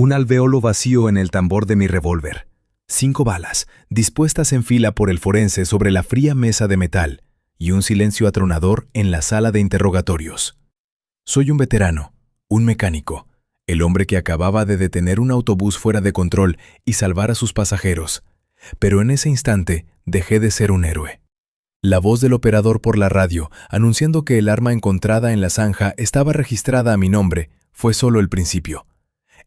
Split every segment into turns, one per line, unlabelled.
Un alvéolo vacío en el tambor de mi revólver. 5 balas, dispuestas en fila por el forense sobre la fría mesa de metal, y un silencio atronador en la sala de interrogatorios. Soy un veterano, un mecánico, el hombre que acababa de detener un autobús fuera de control y salvar a sus pasajeros. Pero en ese instante dejé de ser un héroe. La voz del operador por la radio, anunciando que el arma encontrada en la zanja estaba registrada a mi nombre, fue solo el principio.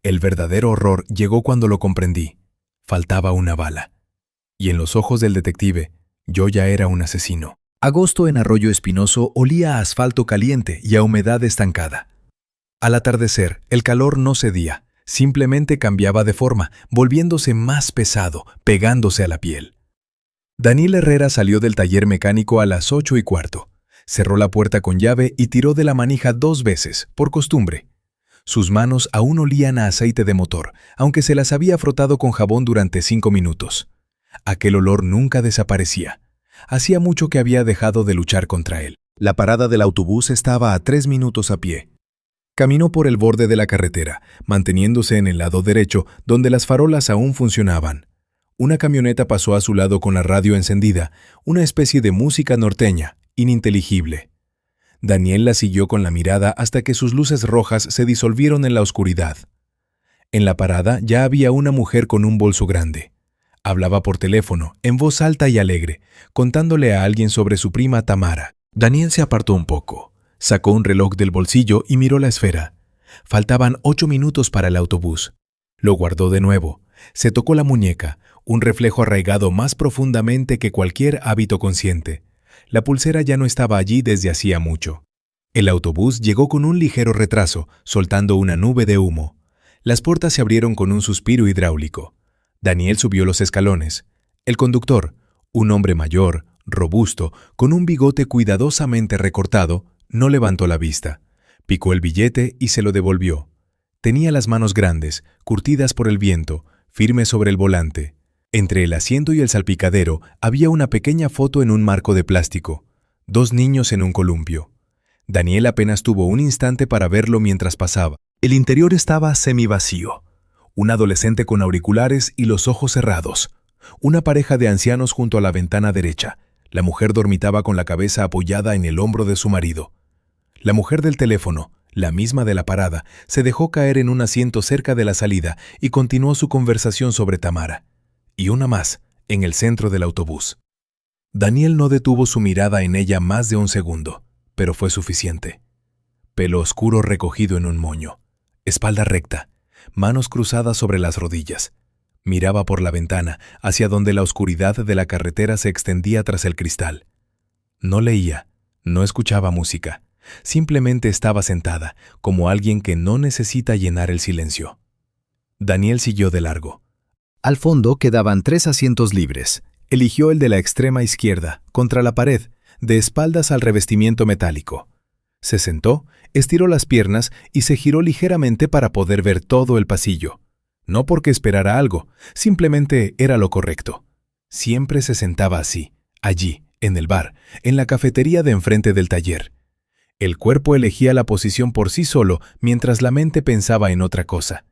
El verdadero horror llegó cuando lo comprendí. Faltaba una bala. Y en los ojos del detective, yo ya era un asesino. Agosto en Arroyo Espinoso olía a asfalto caliente y a humedad estancada. Al atardecer, el calor no cedía, simplemente cambiaba de forma, volviéndose más pesado, pegándose a la piel. Daniel Herrera salió del taller mecánico a las 8:15. Cerró la puerta con llave y tiró de la manija 2 veces, por costumbre. Sus manos aún olían a aceite de motor, aunque se las había frotado con jabón durante 5 minutos. Aquel olor nunca desaparecía. Hacía mucho que había dejado de luchar contra él. La parada del autobús estaba a 3 minutos a pie. Caminó por el borde de la carretera, manteniéndose en el lado derecho, donde las farolas aún funcionaban. Una camioneta pasó a su lado con la radio encendida, una especie de música norteña, ininteligible. Daniel la siguió con la mirada hasta que sus luces rojas se disolvieron en la oscuridad. En la parada ya había una mujer con un bolso grande. Hablaba por teléfono, en voz alta y alegre, contándole a alguien sobre su prima Tamara. Daniel se apartó un poco, sacó un reloj del bolsillo y miró la esfera. Faltaban 8 minutos para el autobús. Lo guardó de nuevo. Se tocó la muñeca, un reflejo arraigado más profundamente que cualquier hábito consciente. La pulsera ya no estaba allí desde hacía mucho. El autobús llegó con un ligero retraso, soltando una nube de humo. Las puertas se abrieron con un suspiro hidráulico. Daniel subió los escalones. El conductor, un hombre mayor, robusto, con un bigote cuidadosamente recortado, no levantó la vista. Picó el billete y se lo devolvió. Tenía las manos grandes, curtidas por el viento, firmes sobre el volante. Entre el asiento y el salpicadero había una pequeña foto en un marco de plástico. 2 niños en un columpio. Daniel apenas tuvo un instante para verlo mientras pasaba. El interior estaba semivacío. Un adolescente con auriculares y los ojos cerrados. Una pareja de ancianos junto a la ventana derecha. La mujer dormitaba con la cabeza apoyada en el hombro de su marido. La mujer del teléfono, la misma de la parada, se dejó caer en un asiento cerca de la salida y continuó su conversación sobre Tamara. Y una más, en el centro del autobús. Daniel no detuvo su mirada en ella más de un segundo, pero fue suficiente. Pelo oscuro recogido en un moño, espalda recta, manos cruzadas sobre las rodillas. Miraba por la ventana, hacia donde la oscuridad de la carretera se extendía tras el cristal. No leía, no escuchaba música. Simplemente estaba sentada, como alguien que no necesita llenar el silencio. Daniel siguió de largo. Al fondo quedaban 3 asientos libres. Eligió el de la extrema izquierda, contra la pared, de espaldas al revestimiento metálico. Se sentó, estiró las piernas y se giró ligeramente para poder ver todo el pasillo. No porque esperara algo, simplemente era lo correcto. Siempre se sentaba así, allí, en el bar, en la cafetería de enfrente del taller. El cuerpo elegía la posición por sí solo mientras la mente pensaba en otra cosa.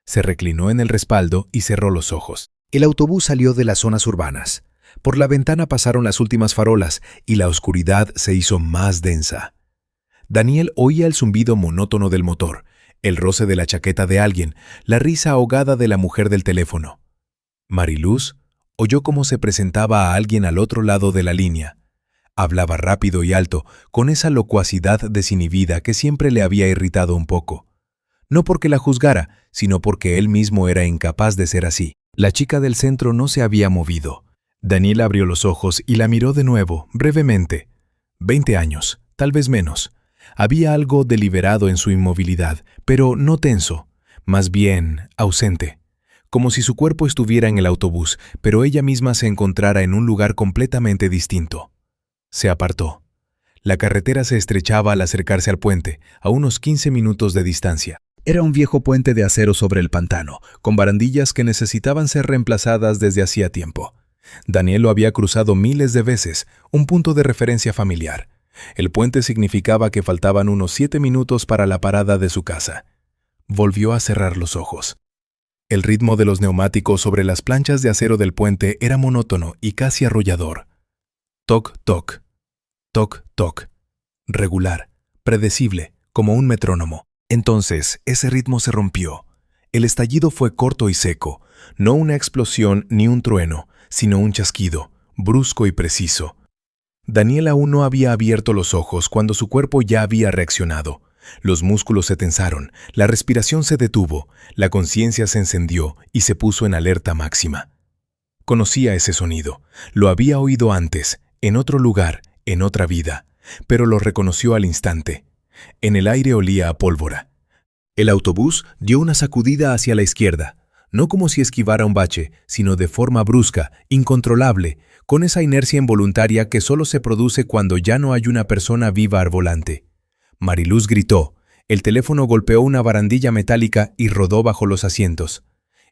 Se reclinó en el respaldo y cerró los ojos. El autobús salió de las zonas urbanas. Por la ventana pasaron las últimas farolas y la oscuridad se hizo más densa. Daniel oía el zumbido monótono del motor, el roce de la chaqueta de alguien, la risa ahogada de la mujer del teléfono. Mariluz oyó cómo se presentaba a alguien al otro lado de la línea. Hablaba rápido y alto, con esa locuacidad desinhibida que siempre le había irritado un poco. No porque la juzgara, sino porque él mismo era incapaz de ser así. La chica del centro no se había movido. Daniel abrió los ojos y la miró de nuevo, brevemente. 20 años, tal vez menos. Había algo deliberado en su inmovilidad, pero no tenso, más bien ausente. Como si su cuerpo estuviera en el autobús, pero ella misma se encontrara en un lugar completamente distinto. Se apartó. La carretera se estrechaba al acercarse al puente, a unos 15 minutos de distancia. Era un viejo puente de acero sobre el pantano, con barandillas que necesitaban ser reemplazadas desde hacía tiempo. Daniel lo había cruzado miles de veces, un punto de referencia familiar. El puente significaba que faltaban unos 7 minutos para la parada de su casa. Volvió a cerrar los ojos. El ritmo de los neumáticos sobre las planchas de acero del puente era monótono y casi arrollador. Toc, toc, toc, toc. Regular, predecible, como un metrónomo. Entonces, ese ritmo se rompió. El estallido fue corto y seco, no una explosión ni un trueno, sino un chasquido, brusco y preciso. Daniel aún no había abierto los ojos cuando su cuerpo ya había reaccionado. Los músculos se tensaron, la respiración se detuvo, la conciencia se encendió y se puso en alerta máxima. Conocía ese sonido, lo había oído antes, en otro lugar, en otra vida, pero lo reconoció al instante. En el aire olía a pólvora. El autobús dio una sacudida hacia la izquierda, no como si esquivara un bache, sino de forma brusca, incontrolable, con esa inercia involuntaria que solo se produce cuando ya no hay una persona viva al volante. Mariluz gritó. El teléfono golpeó una barandilla metálica y rodó bajo los asientos.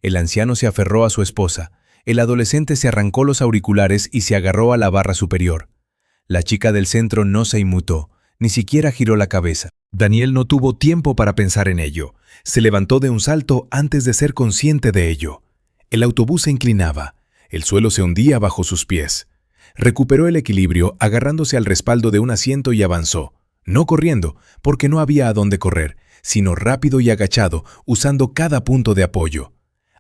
El anciano se aferró a su esposa. El adolescente se arrancó los auriculares y se agarró a la barra superior. La chica del centro no se inmutó, ni siquiera giró la cabeza. Daniel no tuvo tiempo para pensar en ello. Se levantó de un salto antes de ser consciente de ello. El autobús se inclinaba. El suelo se hundía bajo sus pies. Recuperó el equilibrio agarrándose al respaldo de un asiento y avanzó. No corriendo, porque no había a dónde correr, sino rápido y agachado, usando cada punto de apoyo.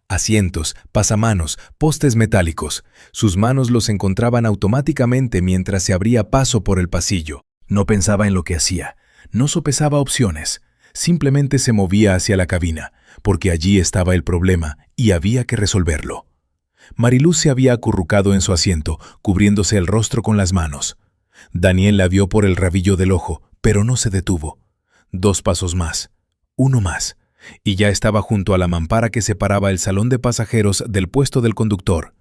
Asientos, pasamanos, postes metálicos. Sus manos los encontraban automáticamente mientras se abría paso por el pasillo. No pensaba en lo que hacía, no sopesaba opciones. Simplemente se movía hacia la cabina, porque allí estaba el problema y había que resolverlo. Mariluz se había acurrucado en su asiento, cubriéndose el rostro con las manos. Daniel la vio por el rabillo del ojo, pero no se detuvo. 2 pasos más, uno más, y ya estaba junto a la mampara que separaba el salón de pasajeros del puesto del conductor.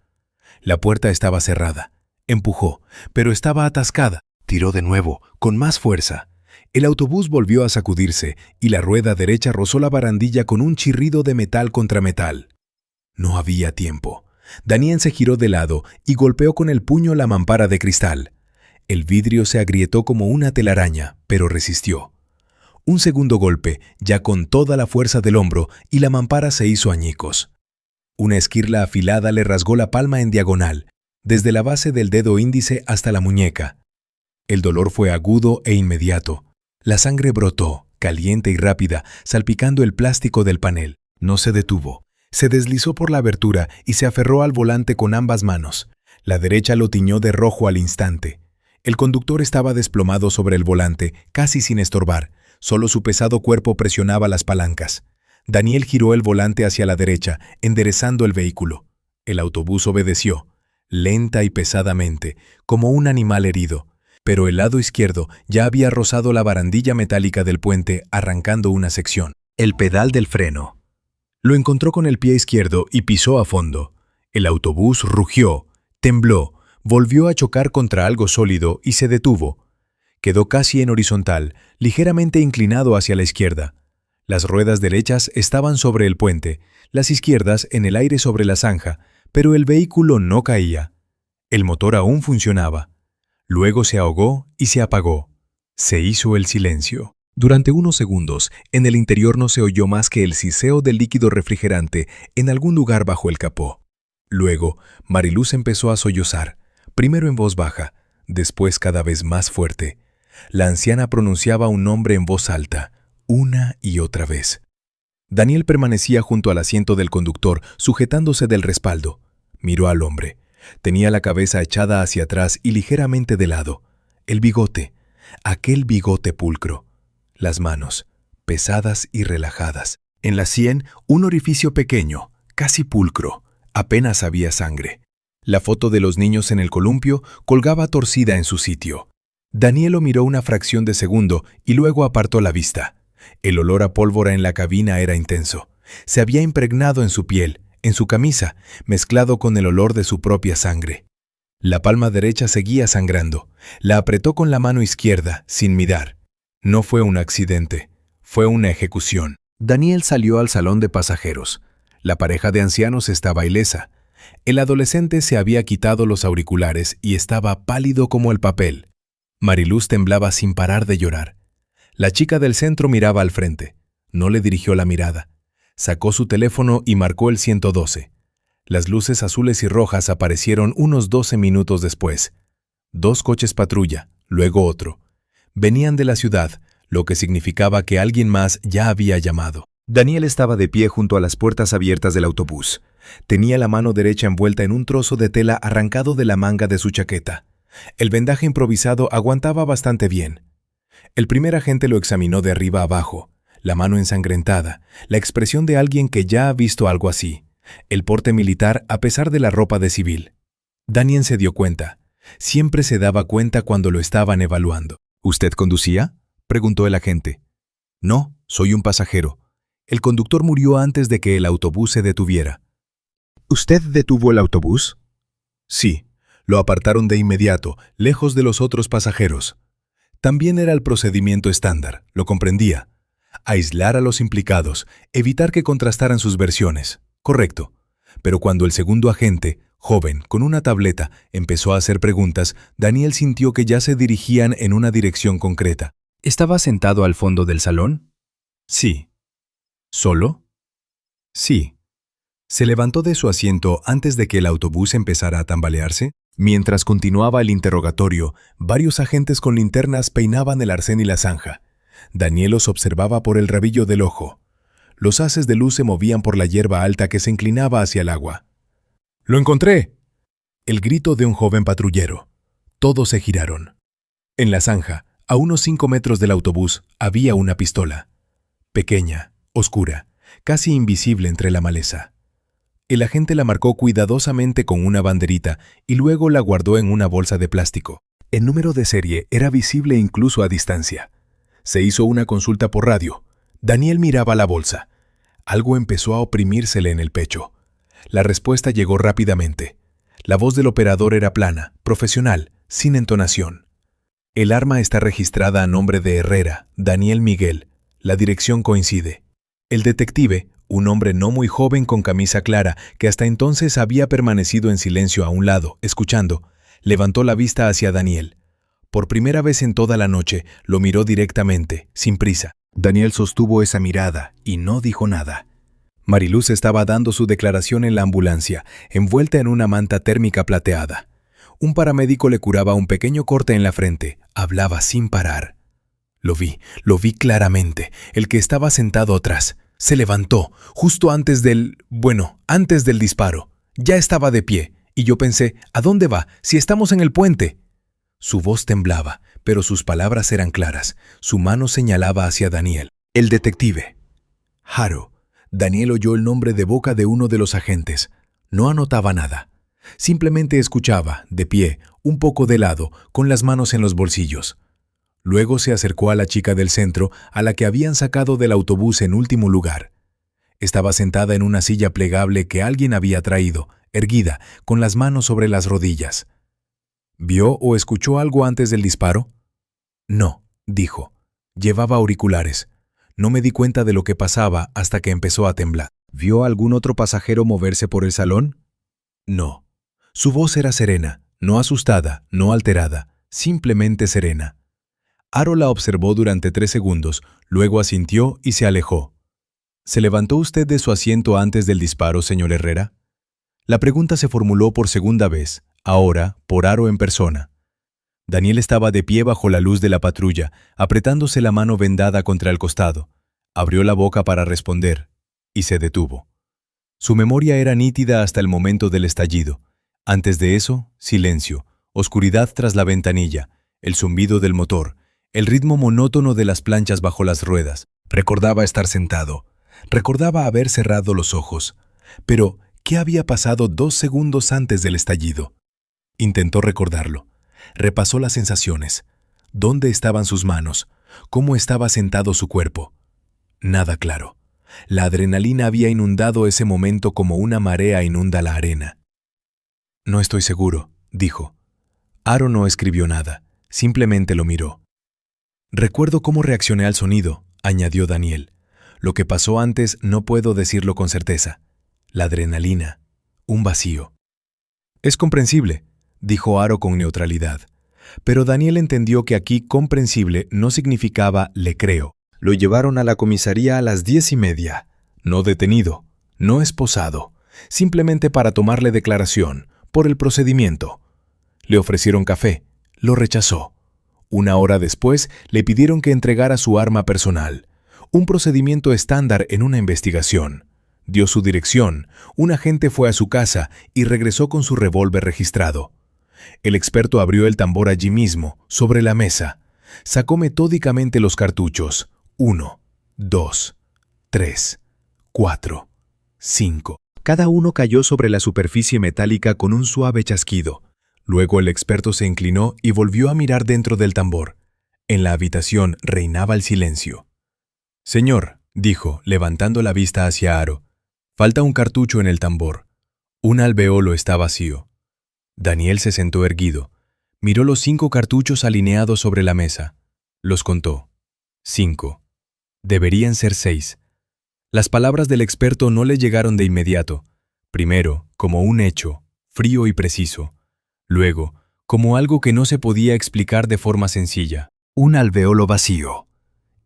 La puerta estaba cerrada. Empujó, pero estaba atascada. Tiró de nuevo, con más fuerza. El autobús volvió a sacudirse y la rueda derecha rozó la barandilla con un chirrido de metal contra metal. No había tiempo. Daniel se giró de lado y golpeó con el puño la mampara de cristal. El vidrio se agrietó como una telaraña, pero resistió. Un segundo golpe, ya con toda la fuerza del hombro, y la mampara se hizo añicos. Una esquirla afilada le rasgó la palma en diagonal, desde la base del dedo índice hasta la muñeca. El dolor fue agudo e inmediato. La sangre brotó, caliente y rápida, salpicando el plástico del panel. No se detuvo. Se deslizó por la abertura y se aferró al volante con ambas manos. La derecha lo tiñó de rojo al instante. El conductor estaba desplomado sobre el volante, casi sin estorbar. Solo su pesado cuerpo presionaba las palancas. Daniel giró el volante hacia la derecha, enderezando el vehículo. El autobús obedeció, lenta y pesadamente, como un animal herido. Pero el lado izquierdo ya había rozado la barandilla metálica del puente, arrancando una sección. El pedal del freno. Lo encontró con el pie izquierdo y pisó a fondo. El autobús rugió, tembló, volvió a chocar contra algo sólido y se detuvo. Quedó casi en horizontal, ligeramente inclinado hacia la izquierda. Las ruedas derechas estaban sobre el puente, las izquierdas en el aire sobre la zanja, pero el vehículo no caía. El motor aún funcionaba. Luego se ahogó y se apagó. Se hizo el silencio. Durante unos segundos, en el interior no se oyó más que el siseo del líquido refrigerante en algún lugar bajo el capó. Luego, Mariluz empezó a sollozar, primero en voz baja, después cada vez más fuerte. La anciana pronunciaba un nombre en voz alta, una y otra vez. Daniel permanecía junto al asiento del conductor, sujetándose del respaldo. Miró al hombre. Tenía la cabeza echada hacia atrás y ligeramente de lado. El bigote, aquel bigote pulcro. Las manos, pesadas y relajadas. En la sien, un orificio pequeño, casi pulcro. Apenas había sangre. La foto de los niños en el columpio colgaba torcida en su sitio. Daniel lo miró una fracción de segundo y luego apartó la vista. El olor a pólvora en la cabina era intenso. Se había impregnado en su piel, en su camisa, mezclado con el olor de su propia sangre. La palma derecha seguía sangrando. La apretó con la mano izquierda, sin mirar. No fue un accidente, fue una ejecución. Daniel salió al salón de pasajeros. La pareja de ancianos estaba ilesa. El adolescente se había quitado los auriculares y estaba pálido como el papel. Mariluz temblaba sin parar de llorar. La chica del centro miraba al frente. No le dirigió la mirada. Sacó su teléfono y marcó el 112. Las luces azules y rojas aparecieron unos 12 minutos después. 2 coches patrulla, luego otro. Venían de la ciudad, lo que significaba que alguien más ya había llamado. Daniel estaba de pie junto a las puertas abiertas del autobús. Tenía la mano derecha envuelta en un trozo de tela arrancado de la manga de su chaqueta. El vendaje improvisado aguantaba bastante bien. El primer agente lo examinó de arriba a abajo, la mano ensangrentada, la expresión de alguien que ya ha visto algo así, el porte militar a pesar de la ropa de civil. Daniel se dio cuenta. Siempre se daba cuenta cuando lo estaban evaluando. ¿Usted conducía?, preguntó el agente. No, soy un pasajero. El conductor murió antes de que el autobús se detuviera. ¿Usted detuvo el autobús? Sí, lo apartaron de inmediato, lejos de los otros pasajeros. También era el procedimiento estándar, lo comprendía. Aislar a los implicados, evitar que contrastaran sus versiones. Correcto. Pero cuando el segundo agente, joven, con una tableta, empezó a hacer preguntas, Daniel sintió que ya se dirigían en una dirección concreta. ¿Estaba sentado al fondo del salón? Sí. ¿Solo? Sí. ¿Se levantó de su asiento antes de que el autobús empezara a tambalearse? Mientras continuaba el interrogatorio, varios agentes con linternas peinaban el arcén y la zanja. Daniel los observaba por el rabillo del ojo. Los haces de luz se movían por la hierba alta que se inclinaba hacia el agua. ¡Lo encontré! El grito de un joven patrullero. Todos se giraron. En la zanja, a unos 5 metros del autobús, había una pistola. Pequeña, oscura, casi invisible entre la maleza. El agente la marcó cuidadosamente con una banderita y luego la guardó en una bolsa de plástico. El número de serie era visible incluso a distancia. Se hizo una consulta por radio. Daniel miraba la bolsa. Algo empezó a oprimírsele en el pecho. La respuesta llegó rápidamente. La voz del operador era plana, profesional, sin entonación. El arma está registrada a nombre de Herrera, Daniel Miguel. La dirección coincide. El detective, un hombre no muy joven con camisa clara, que hasta entonces había permanecido en silencio a un lado, escuchando, levantó la vista hacia Daniel. Por primera vez en toda la noche, lo miró directamente, sin prisa. Daniel sostuvo esa mirada y no dijo nada. Mariluz estaba dando su declaración en la ambulancia, envuelta en una manta térmica plateada. Un paramédico le curaba un pequeño corte en la frente. Hablaba sin parar. Lo vi claramente. El que estaba sentado atrás se levantó, justo antes del disparo. Ya estaba de pie, y yo pensé, ¿a dónde va, si estamos en el puente? Su voz temblaba, pero sus palabras eran claras. Su mano señalaba hacia Daniel. El detective. Haro. Daniel oyó el nombre de boca de uno de los agentes. No anotaba nada. Simplemente escuchaba, de pie, un poco de lado, con las manos en los bolsillos. Luego se acercó a la chica del centro, a la que habían sacado del autobús en último lugar. Estaba sentada en una silla plegable que alguien había traído, erguida, con las manos sobre las rodillas. ¿Vio o escuchó algo antes del disparo? No, dijo. Llevaba auriculares. No me di cuenta de lo que pasaba hasta que empezó a temblar. ¿Vio algún otro pasajero moverse por el salón? No. Su voz era serena, no asustada, no alterada, simplemente serena. Haro la observó durante 3 segundos, luego asintió y se alejó. ¿Se levantó usted de su asiento antes del disparo, señor Herrera? La pregunta se formuló por segunda vez, ahora por Haro en persona. Daniel estaba de pie bajo la luz de la patrulla, apretándose la mano vendada contra el costado. Abrió la boca para responder, y se detuvo. Su memoria era nítida hasta el momento del estallido. Antes de eso, silencio, oscuridad tras la ventanilla, el zumbido del motor, el ritmo monótono de las planchas bajo las ruedas. Recordaba estar sentado. Recordaba haber cerrado los ojos. Pero, ¿qué había pasado 2 segundos antes del estallido? Intentó recordarlo. Repasó las sensaciones. ¿Dónde estaban sus manos? ¿Cómo estaba sentado su cuerpo? Nada claro. La adrenalina había inundado ese momento como una marea inunda la arena. No estoy seguro, dijo. Haro no escribió nada, simplemente lo miró. Recuerdo cómo reaccioné al sonido, añadió Daniel. Lo que pasó antes no puedo decirlo con certeza. La adrenalina, un vacío. Es comprensible, dijo Haro con neutralidad. Pero Daniel entendió que aquí comprensible no significaba le creo. Lo llevaron a la comisaría a las 10:30. No detenido, no esposado, simplemente para tomarle declaración, por el procedimiento. Le ofrecieron café, lo rechazó. 1 hora después le pidieron que entregara su arma personal, un procedimiento estándar en una investigación. Dio su dirección, un agente fue a su casa y regresó con su revólver registrado. El experto abrió el tambor allí mismo, sobre la mesa. Sacó metódicamente los cartuchos. 1, 2, 3, 4, 5. Cada uno cayó sobre la superficie metálica con un suave chasquido. Luego el experto se inclinó y volvió a mirar dentro del tambor. En la habitación reinaba el silencio. «Señor», dijo, levantando la vista hacia Aro, «falta un cartucho en el tambor. Un alveolo está vacío». Daniel se sentó erguido. Miró los 5 cartuchos alineados sobre la mesa. Los contó. 5. Deberían ser 6. Las palabras del experto no le llegaron de inmediato. Primero, como un hecho, frío y preciso. Luego, como algo que no se podía explicar de forma sencilla. Un alveolo vacío.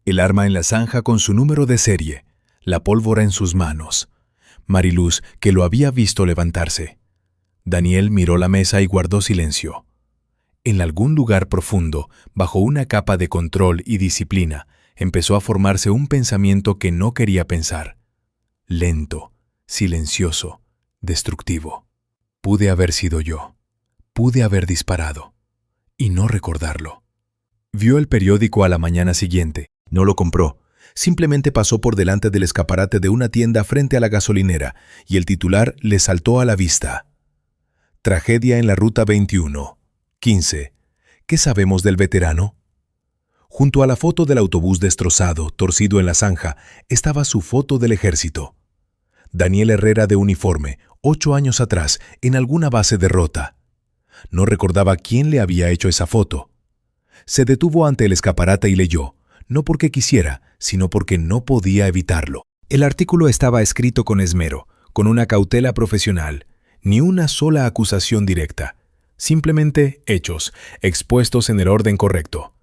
El arma en la zanja con su número de serie. La pólvora en sus manos. Mariluz, que lo había visto levantarse. Daniel miró la mesa y guardó silencio. En algún lugar profundo, bajo una capa de control y disciplina, empezó a formarse un pensamiento que no quería pensar. Lento, silencioso, destructivo. Pude haber sido yo. Pude haber disparado. Y no recordarlo. Vio el periódico a la mañana siguiente. No lo compró. Simplemente pasó por delante del escaparate de una tienda frente a la gasolinera y el titular le saltó a la vista. Tragedia en la Ruta 21. 15. ¿Qué sabemos del veterano? Junto a la foto del autobús destrozado, torcido en la zanja, estaba su foto del ejército. Daniel Herrera de uniforme, 8 años atrás, en alguna base de Rota. No recordaba quién le había hecho esa foto. Se detuvo ante el escaparate y leyó, no porque quisiera, sino porque no podía evitarlo. El artículo estaba escrito con esmero, con una cautela profesional, ni una sola acusación directa. Simplemente hechos, expuestos en el orden correcto.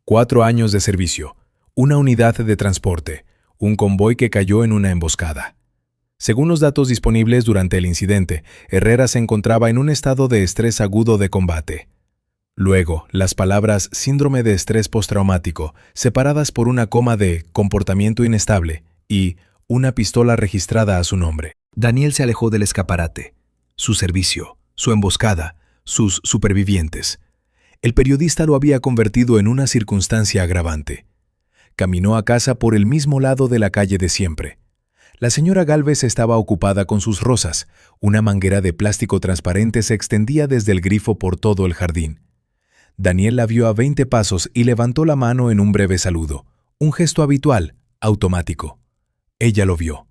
4 años de servicio, una unidad de transporte, un convoy que cayó en una emboscada. Según los datos disponibles durante el incidente, Herrera se encontraba en un estado de estrés agudo de combate. Luego, las palabras síndrome de estrés postraumático, separadas por una coma de comportamiento inestable y una pistola registrada a su nombre. Daniel se alejó del escaparate. Su servicio, su emboscada, sus supervivientes. El periodista lo había convertido en una circunstancia agravante. Caminó a casa por el mismo lado de la calle de siempre. La señora Gálvez estaba ocupada con sus rosas. Una manguera de plástico transparente se extendía desde el grifo por todo el jardín. Daniel la vio a 20 pasos y levantó la mano en un breve saludo. Un gesto habitual, automático. Ella lo vio.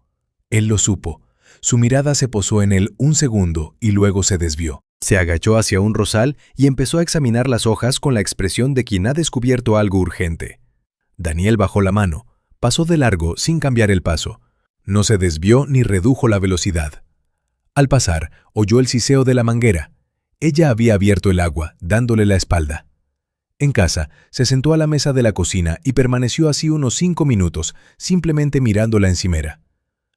Él lo supo. Su mirada se posó en él un segundo y luego se desvió. Se agachó hacia un rosal y empezó a examinar las hojas con la expresión de quien ha descubierto algo urgente. Daniel bajó la mano, pasó de largo sin cambiar el paso. No se desvió ni redujo la velocidad. Al pasar, oyó el siseo de la manguera. Ella había abierto el agua, dándole la espalda. En casa, se sentó a la mesa de la cocina y permaneció así unos 5 minutos, simplemente mirando la encimera.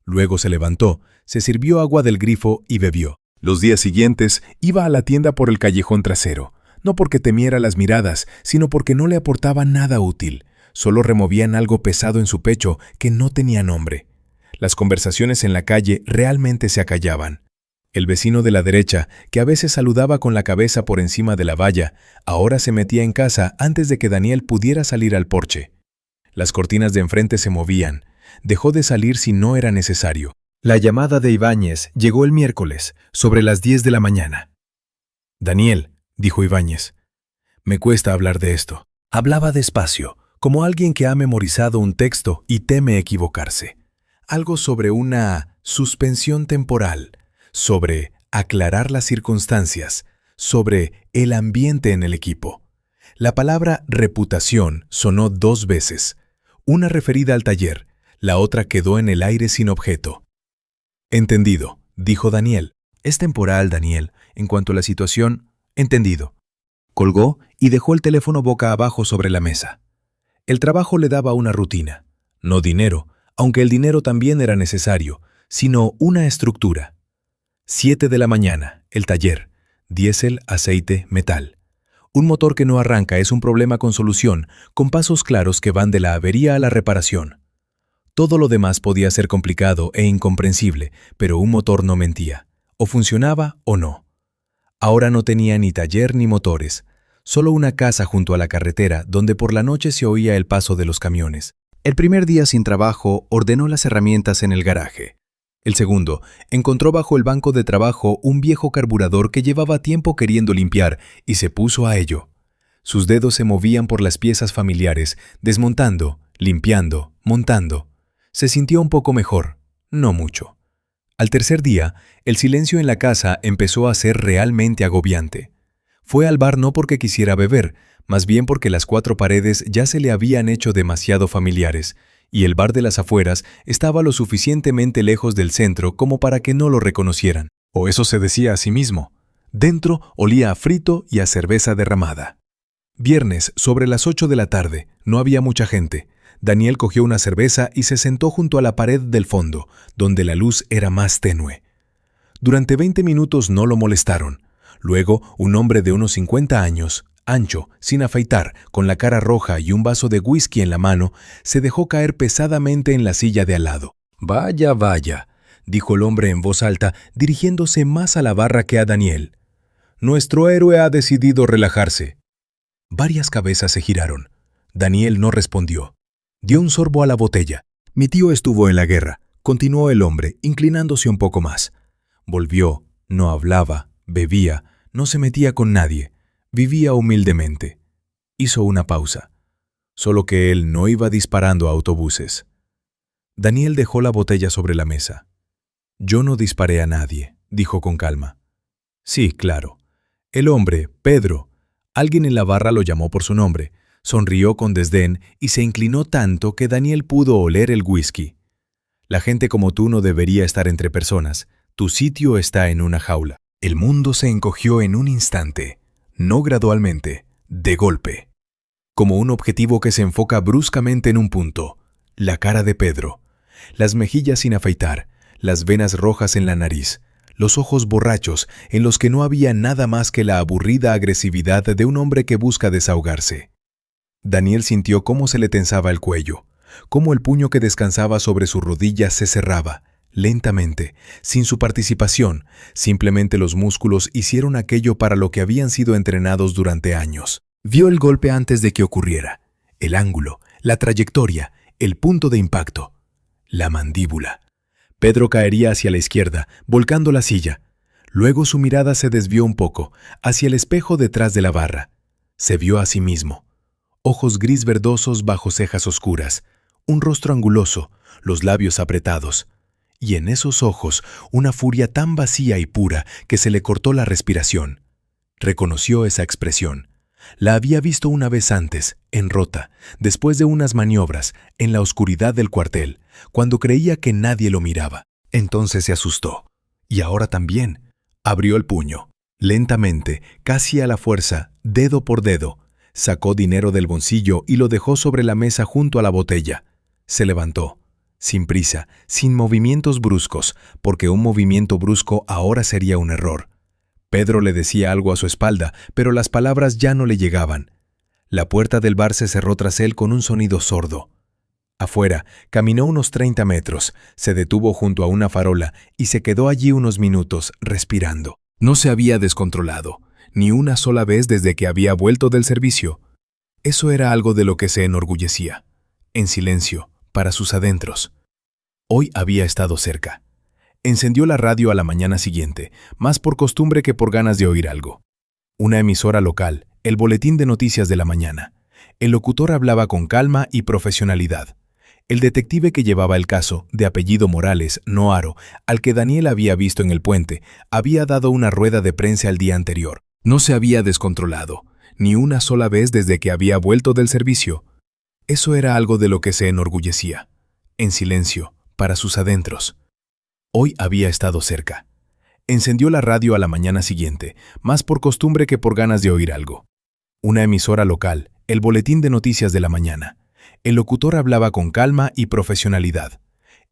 Luego se levantó, se sirvió agua del grifo y bebió. Los días siguientes iba a la tienda por el callejón trasero, no porque temiera las miradas, sino porque no le aportaba nada útil. Solo removían algo pesado en su pecho que no tenía nombre. Las conversaciones en la calle realmente se acallaban. El vecino de la derecha, que a veces saludaba con la cabeza por encima de la valla, ahora se metía en casa antes de que Daniel pudiera salir al porche. Las cortinas de enfrente se movían. Dejó de salir si no era necesario. La llamada de Ibáñez llegó el miércoles, sobre las 10 de la mañana. «Daniel», dijo Ibáñez, «me cuesta hablar de esto». Hablaba despacio, como alguien que ha memorizado un texto y teme equivocarse. Algo sobre una suspensión temporal, sobre aclarar las circunstancias, sobre el ambiente en el equipo. La palabra reputación sonó 2 veces, una referida al taller, la otra quedó en el aire sin objeto. «Entendido», dijo Daniel. «Es temporal, Daniel. En cuanto a la situación, entendido». Colgó y dejó el teléfono boca abajo sobre la mesa. El trabajo le daba una rutina. No dinero, aunque el dinero también era necesario, sino una estructura. 7 de la mañana, el taller, diésel, aceite, metal. Un motor que no arranca es un problema con solución, con pasos claros que van de la avería a la reparación. Todo lo demás podía ser complicado e incomprensible, pero un motor no mentía. O funcionaba o no. Ahora no tenía ni taller ni motores, solo una casa junto a la carretera donde por la noche se oía el paso de los camiones. El primer día sin trabajo ordenó las herramientas en el garaje. El segundo, encontró bajo el banco de trabajo un viejo carburador que llevaba tiempo queriendo limpiar y se puso a ello. Sus dedos se movían por las piezas familiares, desmontando, limpiando, montando. Se sintió un poco mejor, no mucho. Al tercer día, el silencio en la casa empezó a ser realmente agobiante. Fue al bar no porque quisiera beber, más bien porque las 4 paredes ya se le habían hecho demasiado familiares, y el bar de las afueras estaba lo suficientemente lejos del centro como para que no lo reconocieran. O eso se decía a sí mismo. Dentro olía a frito y a cerveza derramada. Viernes, sobre las 8 de la tarde, no había mucha gente. Daniel cogió una cerveza y se sentó junto a la pared del fondo, donde la luz era más tenue. Durante 20 minutos no lo molestaron. Luego, un hombre de unos 50 años, ancho, sin afeitar, con la cara roja y un vaso de whisky en la mano, se dejó caer pesadamente en la silla de al lado. «Vaya, vaya», dijo el hombre en voz alta, dirigiéndose más a la barra que a Daniel. «Nuestro héroe ha decidido relajarse». Varias cabezas se giraron. Daniel no respondió. Dio un sorbo a la botella. «Mi tío estuvo en la guerra», continuó el hombre, inclinándose un poco más. Volvió, no hablaba, bebía, no se metía con nadie. Vivía humildemente. Hizo una pausa. Solo que él no iba disparando a autobuses. Daniel dejó la botella sobre la mesa. «Yo no disparé a nadie», dijo con calma. «Sí, claro. El hombre, Pedro». Alguien en la barra lo llamó por su nombre. Sonrió con desdén y se inclinó tanto que Daniel pudo oler el whisky. «La gente como tú no debería estar entre personas. Tu sitio está en una jaula». El mundo se encogió en un instante. No gradualmente, de golpe. Como un objetivo que se enfoca bruscamente en un punto. La cara de Pedro. Las mejillas sin afeitar, las venas rojas en la nariz, los ojos borrachos en los que no había nada más que la aburrida agresividad de un hombre que busca desahogarse. Daniel sintió cómo se le tensaba el cuello, cómo el puño que descansaba sobre su rodilla se cerraba. Lentamente, sin su participación, simplemente los músculos hicieron aquello para lo que habían sido entrenados durante años. Vio el golpe antes de que ocurriera, el ángulo, la trayectoria, el punto de impacto, la mandíbula. Pedro caería hacia la izquierda, volcando la silla. Luego su mirada se desvió un poco, hacia el espejo detrás de la barra. Se vio a sí mismo. Ojos gris verdosos bajo cejas oscuras, un rostro anguloso, los labios apretados. Y en esos ojos una furia tan vacía y pura que se le cortó la respiración. Reconoció esa expresión. La había visto una vez antes, en Rota, después de unas maniobras, en la oscuridad del cuartel, cuando creía que nadie lo miraba. Entonces se asustó. Y ahora también. Abrió el puño. Lentamente, casi a la fuerza, dedo por dedo, sacó dinero del bolsillo y lo dejó sobre la mesa junto a la botella. Se levantó. Sin prisa, sin movimientos bruscos, porque un movimiento brusco ahora sería un error. Pedro le decía algo a su espalda, pero las palabras ya no le llegaban. La puerta del bar se cerró tras él con un sonido sordo. Afuera, caminó unos 30 metros, se detuvo junto a una farola y se quedó allí unos minutos, respirando. No se había descontrolado, ni una sola vez desde que había vuelto del servicio. Eso era algo de lo que se enorgullecía. En silencio, para sus adentros. Hoy había estado cerca. Encendió la radio a la mañana siguiente, más por costumbre que por ganas de oír algo. Una emisora local, el Boletín de Noticias de la Mañana. El locutor hablaba con calma y profesionalidad. El detective que llevaba el caso, de apellido Morales, Noaro, al que Daniel había visto en el puente, había dado una rueda de prensa el día anterior. No se había descontrolado, ni una sola vez desde que había vuelto del servicio. Eso era algo de lo que se enorgullecía. En silencio, para sus adentros. Hoy había estado cerca. Encendió la radio a la mañana siguiente, más por costumbre que por ganas de oír algo. Una emisora local, el Boletín de Noticias de la Mañana. El locutor hablaba con calma y profesionalidad.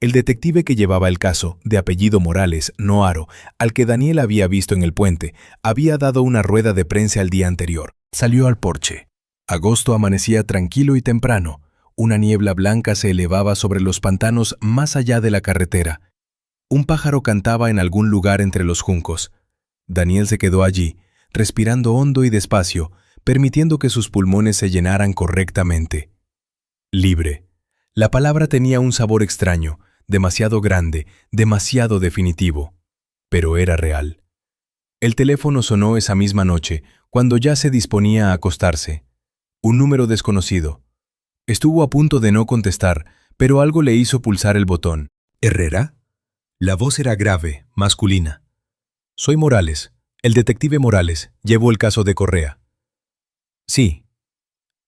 El detective que llevaba el caso, de apellido Morales, no Haro, al que Daniel había visto en el puente, había dado una rueda de prensa el día anterior. Salió al porche. Agosto amanecía tranquilo y temprano. Una niebla blanca se elevaba sobre los pantanos más allá de la carretera. Un pájaro cantaba en algún lugar entre los juncos. Daniel se quedó allí, respirando hondo y despacio, permitiendo que sus pulmones se llenaran correctamente. Libre. La palabra tenía un sabor extraño, demasiado grande, demasiado definitivo. Pero era real. El teléfono sonó esa misma noche, cuando ya se disponía a acostarse. Un número desconocido. Estuvo a punto de no contestar, pero algo le hizo pulsar el botón. ¿Herrera? La voz era grave, masculina. Soy Morales, el detective Morales. Llevo el caso de Correa. Sí.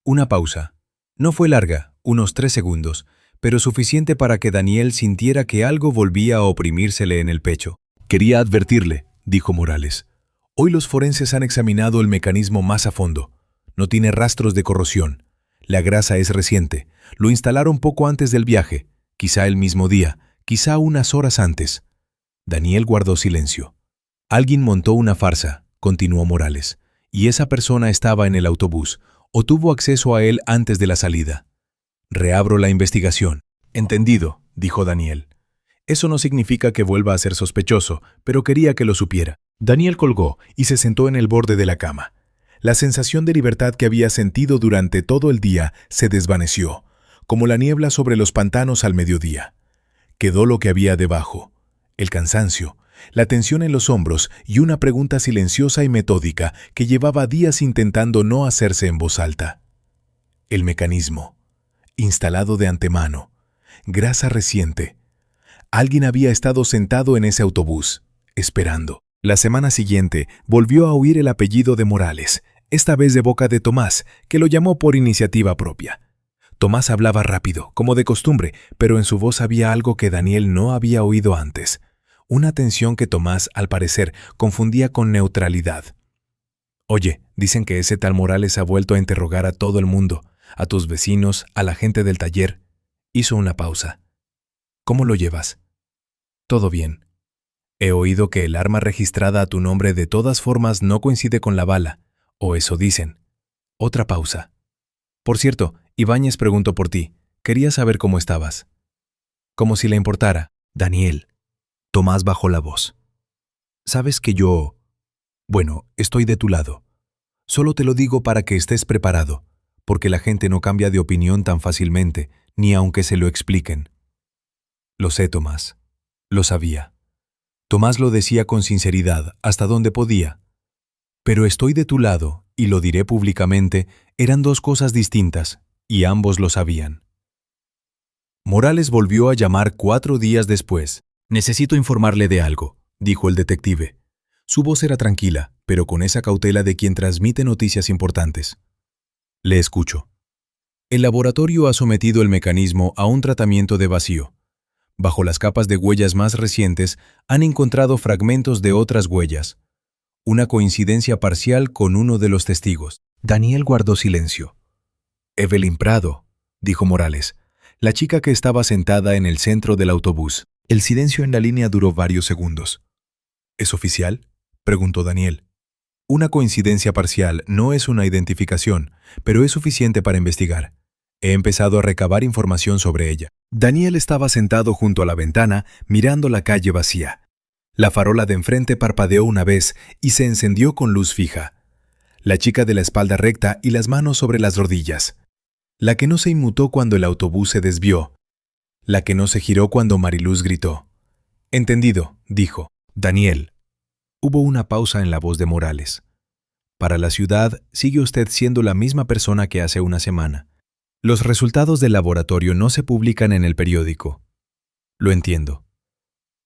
Una pausa. No fue larga, unos 3 segundos, pero suficiente para que Daniel sintiera que algo volvía a oprimírsele en el pecho. Quería advertirle, dijo Morales. Hoy los forenses han examinado el mecanismo más a fondo. No tiene rastros de corrosión. La grasa es reciente. Lo instalaron poco antes del viaje, quizá el mismo día, quizá unas horas antes. Daniel guardó silencio. Alguien montó una farsa, continuó Morales, y esa persona estaba en el autobús, o tuvo acceso a él antes de la salida. Reabro la investigación. Entendido, dijo Daniel. Eso no significa que vuelva a ser sospechoso, pero quería que lo supiera. Daniel colgó y se sentó en el borde de la cama. La sensación de libertad que había sentido durante todo el día se desvaneció, como la niebla sobre los pantanos al mediodía. Quedó lo que había debajo: el cansancio, la tensión en los hombros y una pregunta silenciosa y metódica que llevaba días intentando no hacerse en voz alta. El mecanismo, instalado de antemano, grasa reciente. Alguien había estado sentado en ese autobús, esperando. La semana siguiente volvió a oír el apellido de Morales, esta vez de boca de Tomás, que lo llamó por iniciativa propia. Tomás hablaba rápido, como de costumbre, pero en su voz había algo que Daniel no había oído antes. Una tensión que Tomás, al parecer, confundía con neutralidad. Oye, dicen que ese tal Morales ha vuelto a interrogar a todo el mundo, a tus vecinos, a la gente del taller. Hizo una pausa. ¿Cómo lo llevas? Todo bien. He oído que el arma registrada a tu nombre de todas formas no coincide con la bala, o eso dicen. Otra pausa. Por cierto, Ibáñez preguntó por ti. Quería saber cómo estabas. Como si le importara. Daniel. Tomás bajó la voz. Sabes que yo... Bueno, estoy de tu lado. Solo te lo digo para que estés preparado, porque la gente no cambia de opinión tan fácilmente, ni aunque se lo expliquen. Lo sé, Tomás. Lo sabía. Tomás lo decía con sinceridad, hasta donde podía. Pero estoy de tu lado, y lo diré públicamente, eran dos cosas distintas, y ambos lo sabían. Morales volvió a llamar 4 días después. Necesito informarle de algo, dijo el detective. Su voz era tranquila, pero con esa cautela de quien transmite noticias importantes. Le escucho. El laboratorio ha sometido el mecanismo a un tratamiento de vacío. Bajo las capas de huellas más recientes han encontrado fragmentos de otras huellas. Una coincidencia parcial con uno de los testigos. Daniel guardó silencio. Evelyn Prado, dijo Morales, la chica que estaba sentada en el centro del autobús. El silencio en la línea duró varios segundos. ¿Es oficial?, preguntó Daniel. Una coincidencia parcial no es una identificación, pero es suficiente para investigar. He empezado a recabar información sobre ella. Daniel estaba sentado junto a la ventana, mirando la calle vacía. La farola de enfrente parpadeó una vez y se encendió con luz fija. La chica de la espalda recta y las manos sobre las rodillas. La que no se inmutó cuando el autobús se desvió. La que no se giró cuando Mariluz gritó. Entendido, dijo. Daniel. Hubo una pausa en la voz de Morales. Para la ciudad, sigue usted siendo la misma persona que hace una semana. Los resultados del laboratorio no se publican en el periódico. Lo entiendo.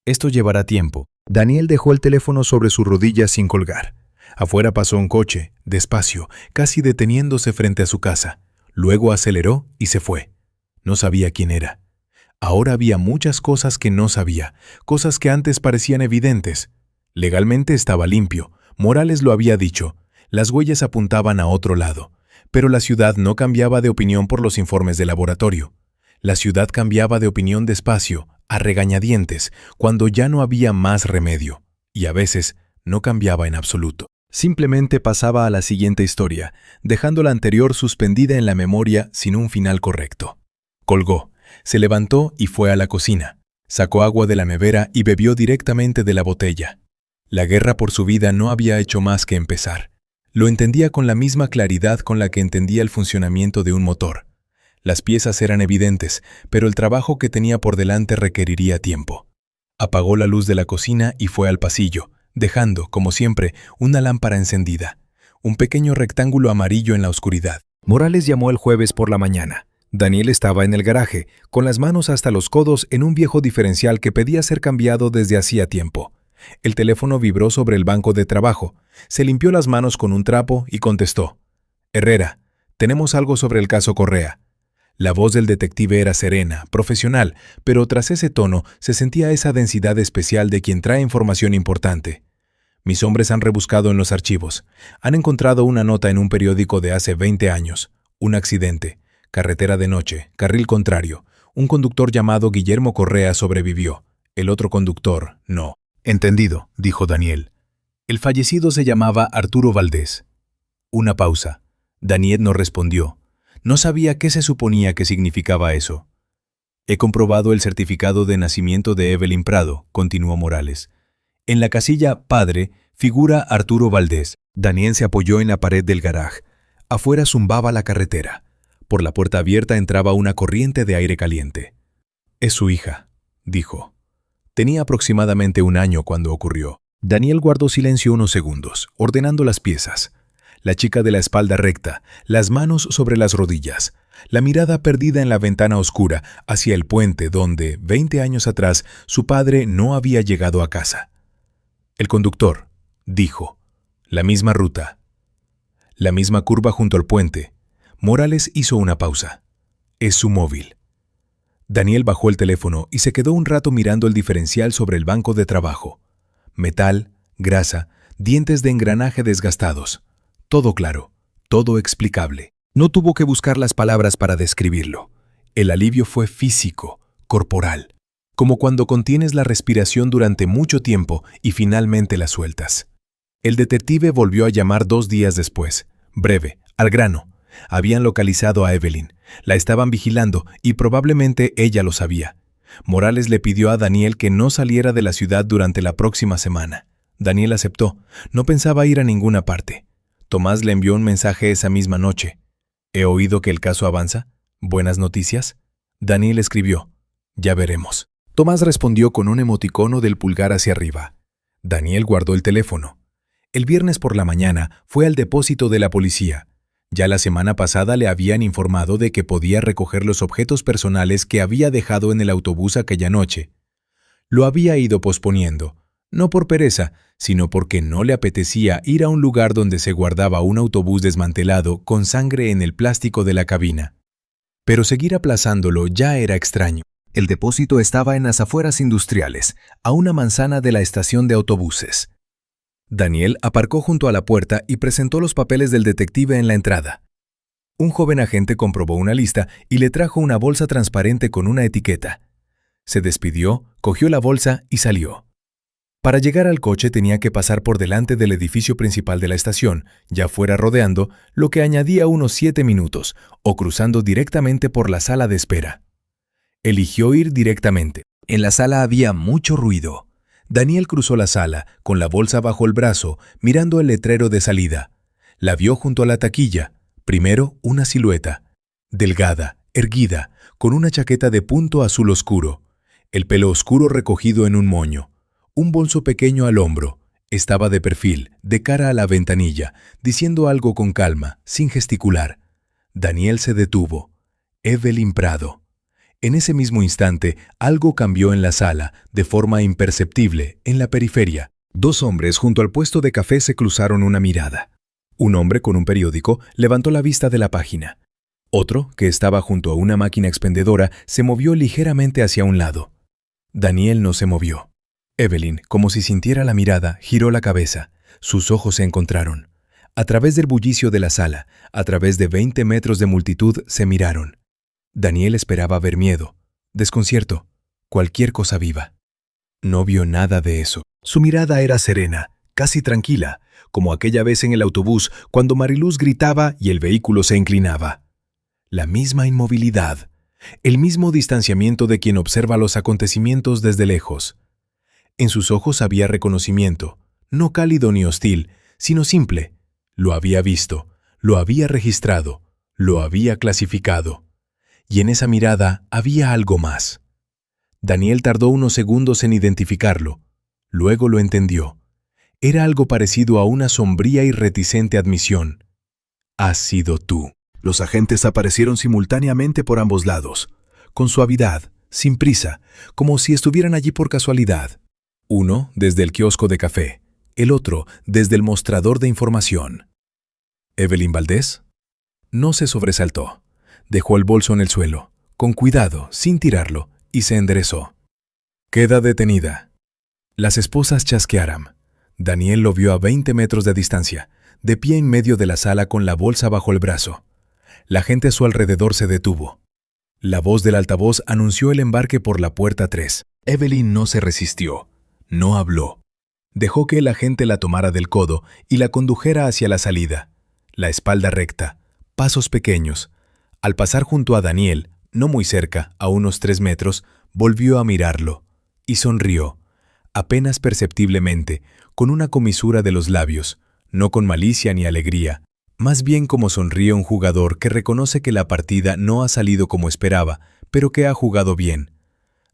Esto llevará tiempo. Daniel dejó el teléfono sobre sus rodillas sin colgar. Afuera pasó un coche, despacio, casi deteniéndose frente a su casa. Luego aceleró y se fue. No sabía quién era. Ahora había muchas cosas que no sabía, cosas que antes parecían evidentes. Legalmente estaba limpio. Morales lo había dicho. Las huellas apuntaban a otro lado. Pero la ciudad no cambiaba de opinión por los informes del laboratorio. La ciudad cambiaba de opinión despacio, a regañadientes, cuando ya no había más remedio, y a veces no cambiaba en absoluto. Simplemente pasaba a la siguiente historia, dejando la anterior suspendida en la memoria sin un final correcto. Colgó, se levantó y fue a la cocina. Sacó agua de la nevera y bebió directamente de la botella. La guerra por su vida no había hecho más que empezar. Lo entendía con la misma claridad con la que entendía el funcionamiento de un motor. Las piezas eran evidentes, pero el trabajo que tenía por delante requeriría tiempo. Apagó la luz de la cocina y fue al pasillo, dejando, como siempre, una lámpara encendida. Un pequeño rectángulo amarillo en la oscuridad. Morales llamó el jueves por la mañana. Daniel estaba en el garaje, con las manos hasta los codos en un viejo diferencial que pedía ser cambiado desde hacía tiempo. El teléfono vibró sobre el banco de trabajo. Se limpió las manos con un trapo y contestó. «Herrera, tenemos algo sobre el caso Correa». La voz del detective era serena, profesional, pero tras ese tono se sentía esa densidad especial de quien trae información importante. «Mis hombres han rebuscado en los archivos. Han encontrado una nota en un periódico de hace 20 años. Un accidente. Carretera de noche, carril contrario. Un conductor llamado Guillermo Correa sobrevivió. El otro conductor, no». «Entendido», dijo Daniel. El fallecido se llamaba Arturo Valdés. Una pausa. Daniel no respondió. No sabía qué se suponía que significaba eso. «He comprobado el certificado de nacimiento de Evelyn Prado», continuó Morales. «En la casilla Padre figura Arturo Valdés». Daniel se apoyó en la pared del garaje. Afuera zumbaba la carretera. Por la puerta abierta entraba una corriente de aire caliente. «Es su hija», dijo. Tenía aproximadamente 1 año cuando ocurrió. Daniel guardó silencio unos segundos, ordenando las piezas. La chica de la espalda recta, las manos sobre las rodillas, la mirada perdida en la ventana oscura hacia el puente donde, 20 años atrás, su padre no había llegado a casa. «El conductor», dijo. «La misma ruta. La misma curva junto al puente». Morales hizo una pausa. «Es su móvil». Daniel bajó el teléfono y se quedó un rato mirando el diferencial sobre el banco de trabajo. Metal, grasa, dientes de engranaje desgastados. Todo claro, todo explicable. No tuvo que buscar las palabras para describirlo. El alivio fue físico, corporal, como cuando contienes la respiración durante mucho tiempo y finalmente la sueltas. El detective volvió a llamar 2 días después. Breve, al grano. Habían localizado a Evelyn. La estaban vigilando y probablemente ella lo sabía. Morales le pidió a Daniel que no saliera de la ciudad durante la próxima semana. Daniel aceptó. No pensaba ir a ninguna parte. Tomás le envió un mensaje esa misma noche. «He oído que el caso avanza. ¿Buenas noticias?» Daniel escribió. «Ya veremos». Tomás respondió con un emoticono del pulgar hacia arriba. Daniel guardó el teléfono. El viernes por la mañana fue al depósito de la policía. Ya la semana pasada le habían informado de que podía recoger los objetos personales que había dejado en el autobús aquella noche. Lo había ido posponiendo, no por pereza, sino porque no le apetecía ir a un lugar donde se guardaba un autobús desmantelado con sangre en el plástico de la cabina. Pero seguir aplazándolo ya era extraño. El depósito estaba en las afueras industriales, a una manzana de la estación de autobuses. Daniel aparcó junto a la puerta y presentó los papeles del detective en la entrada. Un joven agente comprobó una lista y le trajo una bolsa transparente con una etiqueta. Se despidió, cogió la bolsa y salió. Para llegar al coche tenía que pasar por delante del edificio principal de la estación, ya fuera rodeando, lo que añadía unos 7 minutos, o cruzando directamente por la sala de espera. Eligió ir directamente. En la sala había mucho ruido. Daniel cruzó la sala, con la bolsa bajo el brazo, mirando el letrero de salida. La vio junto a la taquilla. Primero, una silueta. Delgada, erguida, con una chaqueta de punto azul oscuro. El pelo oscuro recogido en un moño. Un bolso pequeño al hombro. Estaba de perfil, de cara a la ventanilla, diciendo algo con calma, sin gesticular. Daniel se detuvo. Evelyn Prado. En ese mismo instante, algo cambió en la sala, de forma imperceptible, en la periferia. 2 hombres junto al puesto de café se cruzaron una mirada. Un hombre con un periódico levantó la vista de la página. Otro, que estaba junto a una máquina expendedora, se movió ligeramente hacia un lado. Daniel no se movió. Evelyn, como si sintiera la mirada, giró la cabeza. Sus ojos se encontraron. A través del bullicio de la sala, a través de 20 metros de multitud, se miraron. Daniel esperaba ver miedo, desconcierto, cualquier cosa viva. No vio nada de eso. Su mirada era serena, casi tranquila, como aquella vez en el autobús cuando Mariluz gritaba y el vehículo se inclinaba. La misma inmovilidad, el mismo distanciamiento de quien observa los acontecimientos desde lejos. En sus ojos había reconocimiento, no cálido ni hostil, sino simple. Lo había visto, lo había registrado, lo había clasificado. Y en esa mirada había algo más. Daniel tardó unos segundos en identificarlo. Luego lo entendió. Era algo parecido a una sombría y reticente admisión. Has sido tú. Los agentes aparecieron simultáneamente por ambos lados, con suavidad, sin prisa, como si estuvieran allí por casualidad. Uno desde el kiosco de café, el otro desde el mostrador de información. ¿Evelyn Valdés? No se sobresaltó. Dejó el bolso en el suelo, con cuidado, sin tirarlo, y se enderezó. Queda detenida. Las esposas chasquearon. Daniel lo vio a 20 metros de distancia, de pie en medio de la sala con la bolsa bajo el brazo. La gente a su alrededor se detuvo. La voz del altavoz anunció el embarque por la puerta 3. Evelyn no se resistió, no habló. Dejó que el agente la tomara del codo y la condujera hacia la salida. La espalda recta, pasos pequeños. Al pasar junto a Daniel, no muy cerca, a unos 3 metros, volvió a mirarlo. Y sonrió, apenas perceptiblemente, con una comisura de los labios, no con malicia ni alegría, más bien como sonríe un jugador que reconoce que la partida no ha salido como esperaba, pero que ha jugado bien.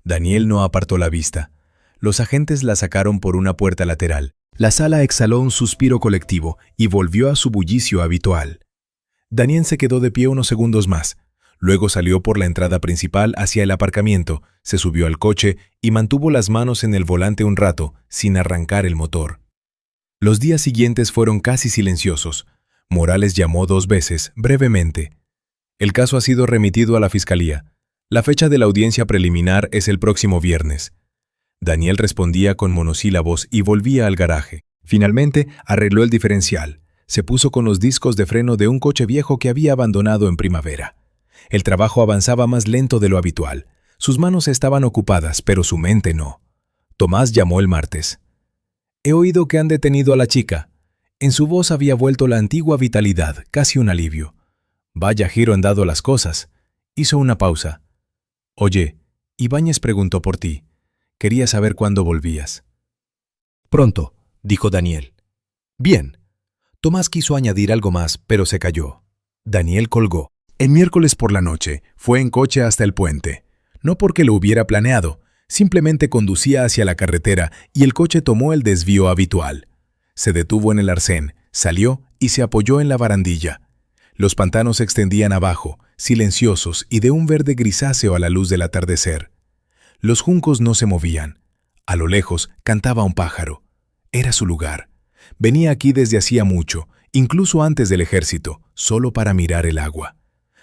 Daniel no apartó la vista. Los agentes la sacaron por una puerta lateral. La sala exhaló un suspiro colectivo y volvió a su bullicio habitual. Daniel se quedó de pie unos segundos más. Luego salió por la entrada principal hacia el aparcamiento, se subió al coche y mantuvo las manos en el volante un rato, sin arrancar el motor. Los días siguientes fueron casi silenciosos. Morales llamó 2 veces, brevemente. El caso ha sido remitido a la fiscalía. La fecha de la audiencia preliminar es el próximo viernes. Daniel respondía con monosílabos y volvía al garaje. Finalmente arregló el diferencial. Se puso con los discos de freno de un coche viejo que había abandonado en primavera. El trabajo avanzaba más lento de lo habitual. Sus manos estaban ocupadas, pero su mente no. Tomás llamó el martes. He oído que han detenido a la chica. En su voz había vuelto la antigua vitalidad, casi un alivio. Vaya giro han dado las cosas. Hizo una pausa. Oye, Ibáñez preguntó por ti. Quería saber cuándo volvías. Pronto, dijo Daniel. Bien. Tomás quiso añadir algo más, pero se calló. Daniel colgó. El miércoles por la noche fue en coche hasta el puente. No porque lo hubiera planeado, simplemente conducía hacia la carretera y el coche tomó el desvío habitual. Se detuvo en el arcén, salió y se apoyó en la barandilla. Los pantanos se extendían abajo, silenciosos y de un verde grisáceo a la luz del atardecer. Los juncos no se movían. A lo lejos cantaba un pájaro. Era su lugar. Venía aquí desde hacía mucho, incluso antes del ejército, solo para mirar el agua.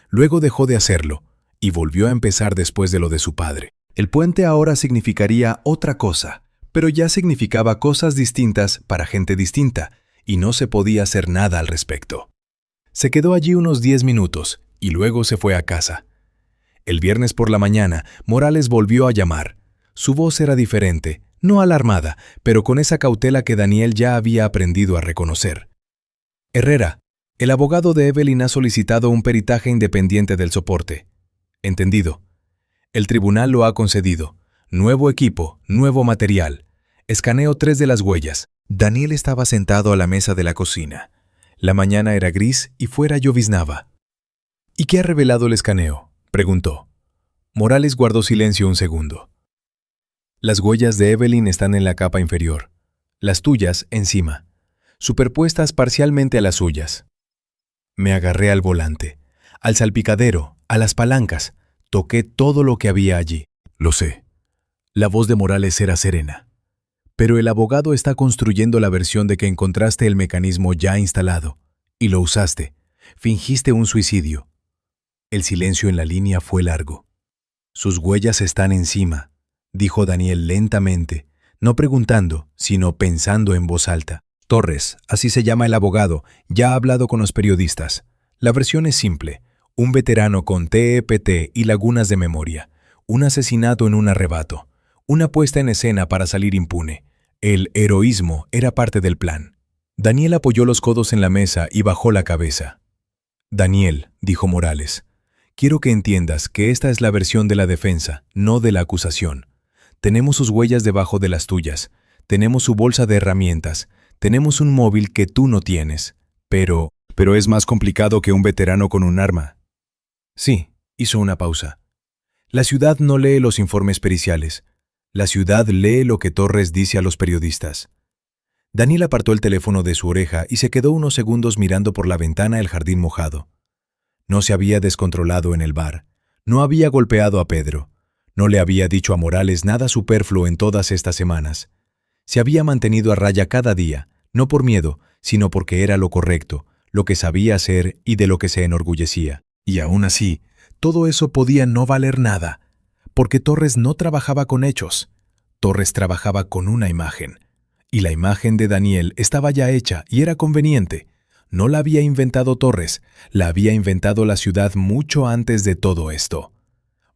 Luego dejó de hacerlo y volvió a empezar después de lo de su padre. El puente ahora significaría otra cosa, pero ya significaba cosas distintas para gente distinta, y no se podía hacer nada al respecto. Se quedó allí unos 10 minutos y luego se fue a casa. El viernes por la mañana, Morales volvió a llamar. Su voz era diferente, no alarmada, pero con esa cautela que Daniel ya había aprendido a reconocer. Herrera, el abogado de Evelyn ha solicitado un peritaje independiente del soporte. Entendido. El tribunal lo ha concedido. Nuevo equipo, nuevo material. Escaneo 3 de las huellas. Daniel estaba sentado a la mesa de la cocina. La mañana era gris y fuera lloviznaba. ¿Y qué ha revelado el escaneo?, preguntó. Morales guardó silencio un segundo. Las huellas de Evelyn están en la capa inferior. Las tuyas encima, superpuestas parcialmente a las suyas. Me agarré al volante, al salpicadero, a las palancas. Toqué todo lo que había allí. Lo sé. La voz de Morales era serena. Pero el abogado está construyendo la versión de que encontraste el mecanismo ya instalado. Y lo usaste. Fingiste un suicidio. El silencio en la línea fue largo. Sus huellas están encima, dijo Daniel lentamente, no preguntando, sino pensando en voz alta. Torres, así se llama el abogado, ya ha hablado con los periodistas. La versión es simple. Un veterano con TEPT y lagunas de memoria. Un asesinato en un arrebato. Una puesta en escena para salir impune. El heroísmo era parte del plan. Daniel apoyó los codos en la mesa y bajó la cabeza. «Daniel», dijo Morales, «quiero que entiendas que esta es la versión de la defensa, no de la acusación. Tenemos sus huellas debajo de las tuyas. Tenemos su bolsa de herramientas. Tenemos un móvil que tú no tienes. Pero es más complicado que un veterano con un arma». Sí, hizo una pausa. La ciudad no lee los informes periciales. La ciudad lee lo que Torres dice a los periodistas. Daniel apartó el teléfono de su oreja y se quedó unos segundos mirando por la ventana el jardín mojado. No se había descontrolado en el bar. No había golpeado a Pedro. No le había dicho a Morales nada superfluo en todas estas semanas. Se había mantenido a raya cada día, no por miedo, sino porque era lo correcto, lo que sabía hacer y de lo que se enorgullecía. Y aún así, todo eso podía no valer nada, porque Torres no trabajaba con hechos. Torres trabajaba con una imagen. Y la imagen de Daniel estaba ya hecha y era conveniente. No la había inventado Torres, la había inventado la ciudad mucho antes de todo esto.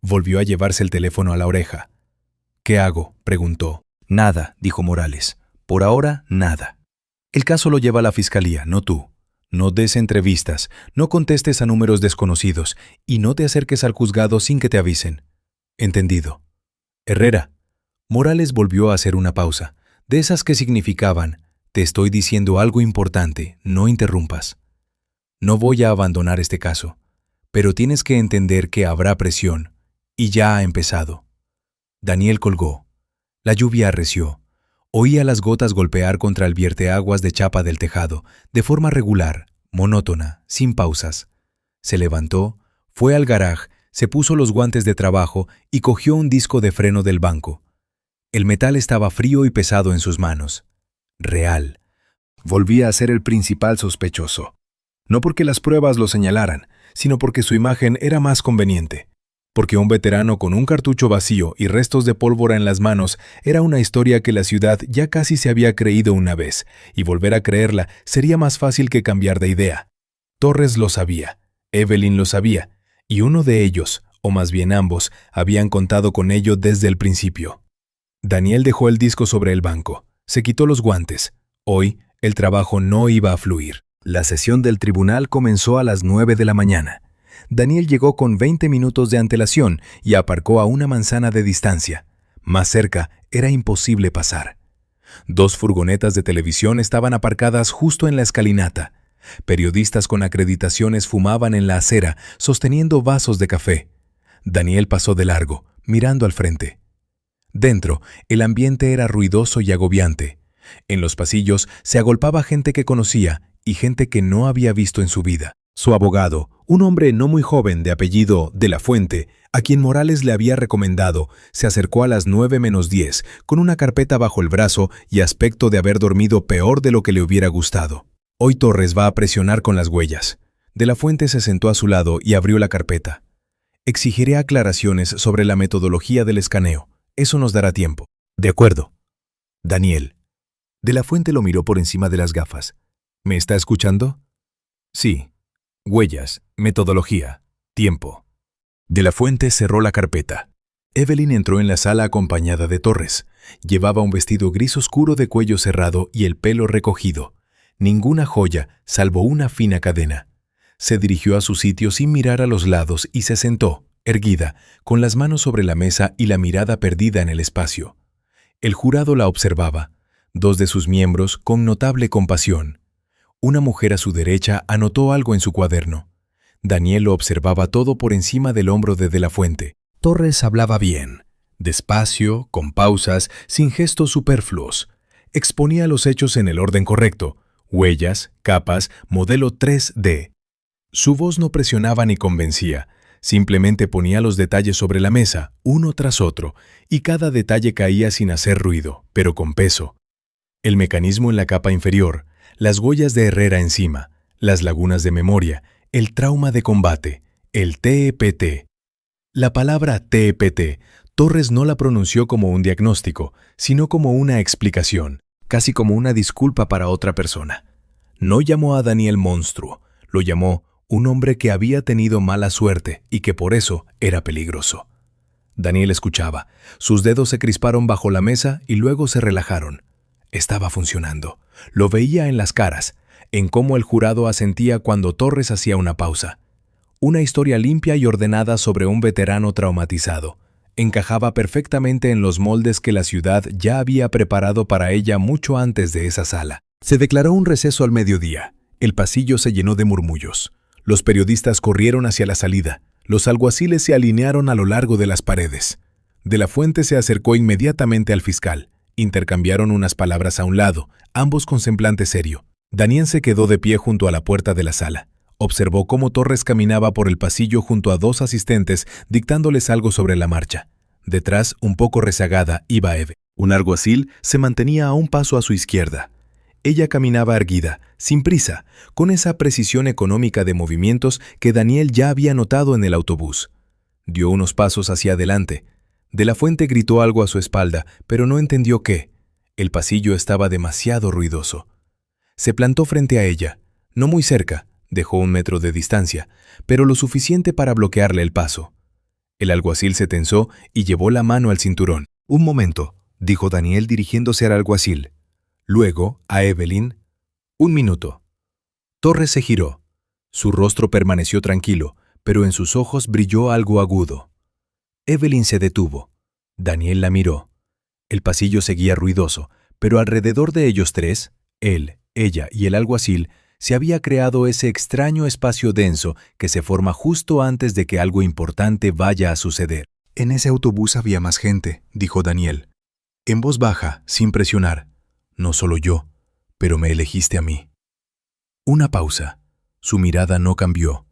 Volvió a llevarse el teléfono a la oreja. «¿Qué hago?», preguntó. «Nada», dijo Morales. «Por ahora, nada. El caso lo lleva la fiscalía, no tú. No des entrevistas, no contestes a números desconocidos y no te acerques al juzgado sin que te avisen». «Entendido». «Herrera». Morales volvió a hacer una pausa, de esas que significaban: «Te estoy diciendo algo importante, no interrumpas». «No voy a abandonar este caso, pero tienes que entender que habrá presión, y ya ha empezado». Daniel colgó. La lluvia arreció. Oía las gotas golpear contra el vierteaguas de chapa del tejado, de forma regular, monótona, sin pausas. Se levantó, fue al garage, se puso los guantes de trabajo y cogió un disco de freno del banco. El metal estaba frío y pesado en sus manos. Real. Volvía a ser el principal sospechoso. No porque las pruebas lo señalaran, sino porque su imagen era más conveniente. Porque un veterano con un cartucho vacío y restos de pólvora en las manos era una historia que la ciudad ya casi se había creído una vez, y volver a creerla sería más fácil que cambiar de idea. Torres lo sabía, Evelyn lo sabía, y uno de ellos, o más bien ambos, habían contado con ello desde el principio. Daniel dejó el disco sobre el banco, se quitó los guantes. Hoy, el trabajo no iba a fluir. La sesión del tribunal comenzó a las 9 de la mañana. Daniel llegó con 20 minutos de antelación y aparcó a una manzana de distancia. Más cerca era imposible pasar. 2 furgonetas de televisión estaban aparcadas justo en la escalinata. Periodistas con acreditaciones fumaban en la acera, sosteniendo vasos de café. Daniel pasó de largo, mirando al frente. Dentro, el ambiente era ruidoso y agobiante. En los pasillos se agolpaba gente que conocía y gente que no había visto en su vida. Su abogado, un hombre no muy joven de apellido De la Fuente, a quien Morales le había recomendado, se acercó a las 9:10 con una carpeta bajo el brazo y aspecto de haber dormido peor de lo que le hubiera gustado. Hoy Torres va a presionar con las huellas. De la Fuente se sentó a su lado y abrió la carpeta. Exigiré aclaraciones sobre la metodología del escaneo. Eso nos dará tiempo. De acuerdo. Daniel. De la Fuente lo miró por encima de las gafas. ¿Me está escuchando? Sí. Huellas, metodología, tiempo. De la Fuente cerró la carpeta. Evelyn entró en la sala acompañada de Torres. Llevaba un vestido gris oscuro de cuello cerrado y el pelo recogido. Ninguna joya, salvo una fina cadena. Se dirigió a su sitio sin mirar a los lados y se sentó, erguida, con las manos sobre la mesa y la mirada perdida en el espacio. El jurado la observaba, 2 de sus miembros con notable compasión. Una mujer a su derecha anotó algo en su cuaderno. Daniel lo observaba todo por encima del hombro de la Fuente. Torres hablaba bien, despacio, con pausas, sin gestos superfluos. Exponía los hechos en el orden correcto, huellas, capas, modelo 3D. Su voz no presionaba ni convencía, simplemente ponía los detalles sobre la mesa, uno tras otro, y cada detalle caía sin hacer ruido, pero con peso. El mecanismo en la capa inferior, las huellas de Herrera encima, las lagunas de memoria, el trauma de combate, el TEPT. La palabra TEPT, Torres no la pronunció como un diagnóstico, sino como una explicación, casi como una disculpa para otra persona. No llamó a Daniel monstruo, lo llamó un hombre que había tenido mala suerte y que por eso era peligroso. Daniel escuchaba. Sus dedos se crisparon bajo la mesa y luego se relajaron. Estaba funcionando. Lo veía en las caras, en cómo el jurado asentía cuando Torres hacía una pausa. Una historia limpia y ordenada sobre un veterano traumatizado. Encajaba perfectamente en los moldes que la ciudad ya había preparado para ella mucho antes de esa sala. Se declaró un receso al mediodía. El pasillo se llenó de murmullos. Los periodistas corrieron hacia la salida. Los alguaciles se alinearon a lo largo de las paredes. De la Fuente se acercó inmediatamente al fiscal. Intercambiaron unas palabras a un lado, ambos con semblante serio. Daniel se quedó de pie junto a la puerta de la sala. Observó cómo Torres caminaba por el pasillo junto a dos asistentes, dictándoles algo sobre la marcha. Detrás, un poco rezagada, iba Eve. Un alguacil se mantenía a un paso a su izquierda. Ella caminaba erguida, sin prisa, con esa precisión económica de movimientos que Daniel ya había notado en el autobús. Dio unos pasos hacia adelante. De la Fuente gritó algo a su espalda, pero no entendió qué. El pasillo estaba demasiado ruidoso. Se plantó frente a ella, no muy cerca, dejó 1 metro de distancia, pero lo suficiente para bloquearle el paso. El alguacil se tensó y llevó la mano al cinturón. «Un momento», dijo Daniel dirigiéndose al alguacil. Luego, a Evelyn, «1 minuto». Torres se giró. Su rostro permaneció tranquilo, pero en sus ojos brilló algo agudo. Evelyn se detuvo. Daniel la miró. El pasillo seguía ruidoso, pero alrededor de ellos tres, él, ella y el alguacil, se había creado ese extraño espacio denso que se forma justo antes de que algo importante vaya a suceder. «En ese autobús había más gente», dijo Daniel. En voz baja, sin presionar. «No solo yo, pero me elegiste a mí». Una pausa. Su mirada no cambió.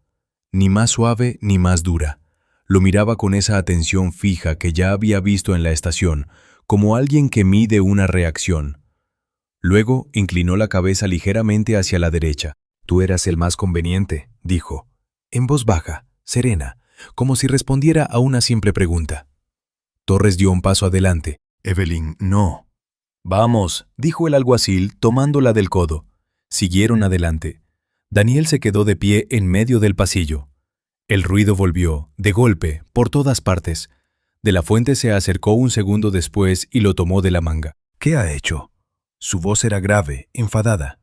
Ni más suave ni más dura. Lo miraba con esa atención fija que ya había visto en la estación, como alguien que mide una reacción. Luego inclinó la cabeza ligeramente hacia la derecha. «Tú eras el más conveniente», dijo, en voz baja, serena, como si respondiera a una simple pregunta. Torres dio un paso adelante. «Evelyn, no». «Vamos», dijo el alguacil, tomándola del codo. Siguieron adelante. Daniel se quedó de pie en medio del pasillo. El ruido volvió, de golpe, por todas partes. De la Fuente se acercó un segundo después y lo tomó de la manga. «¿Qué ha hecho?» Su voz era grave, enfadada.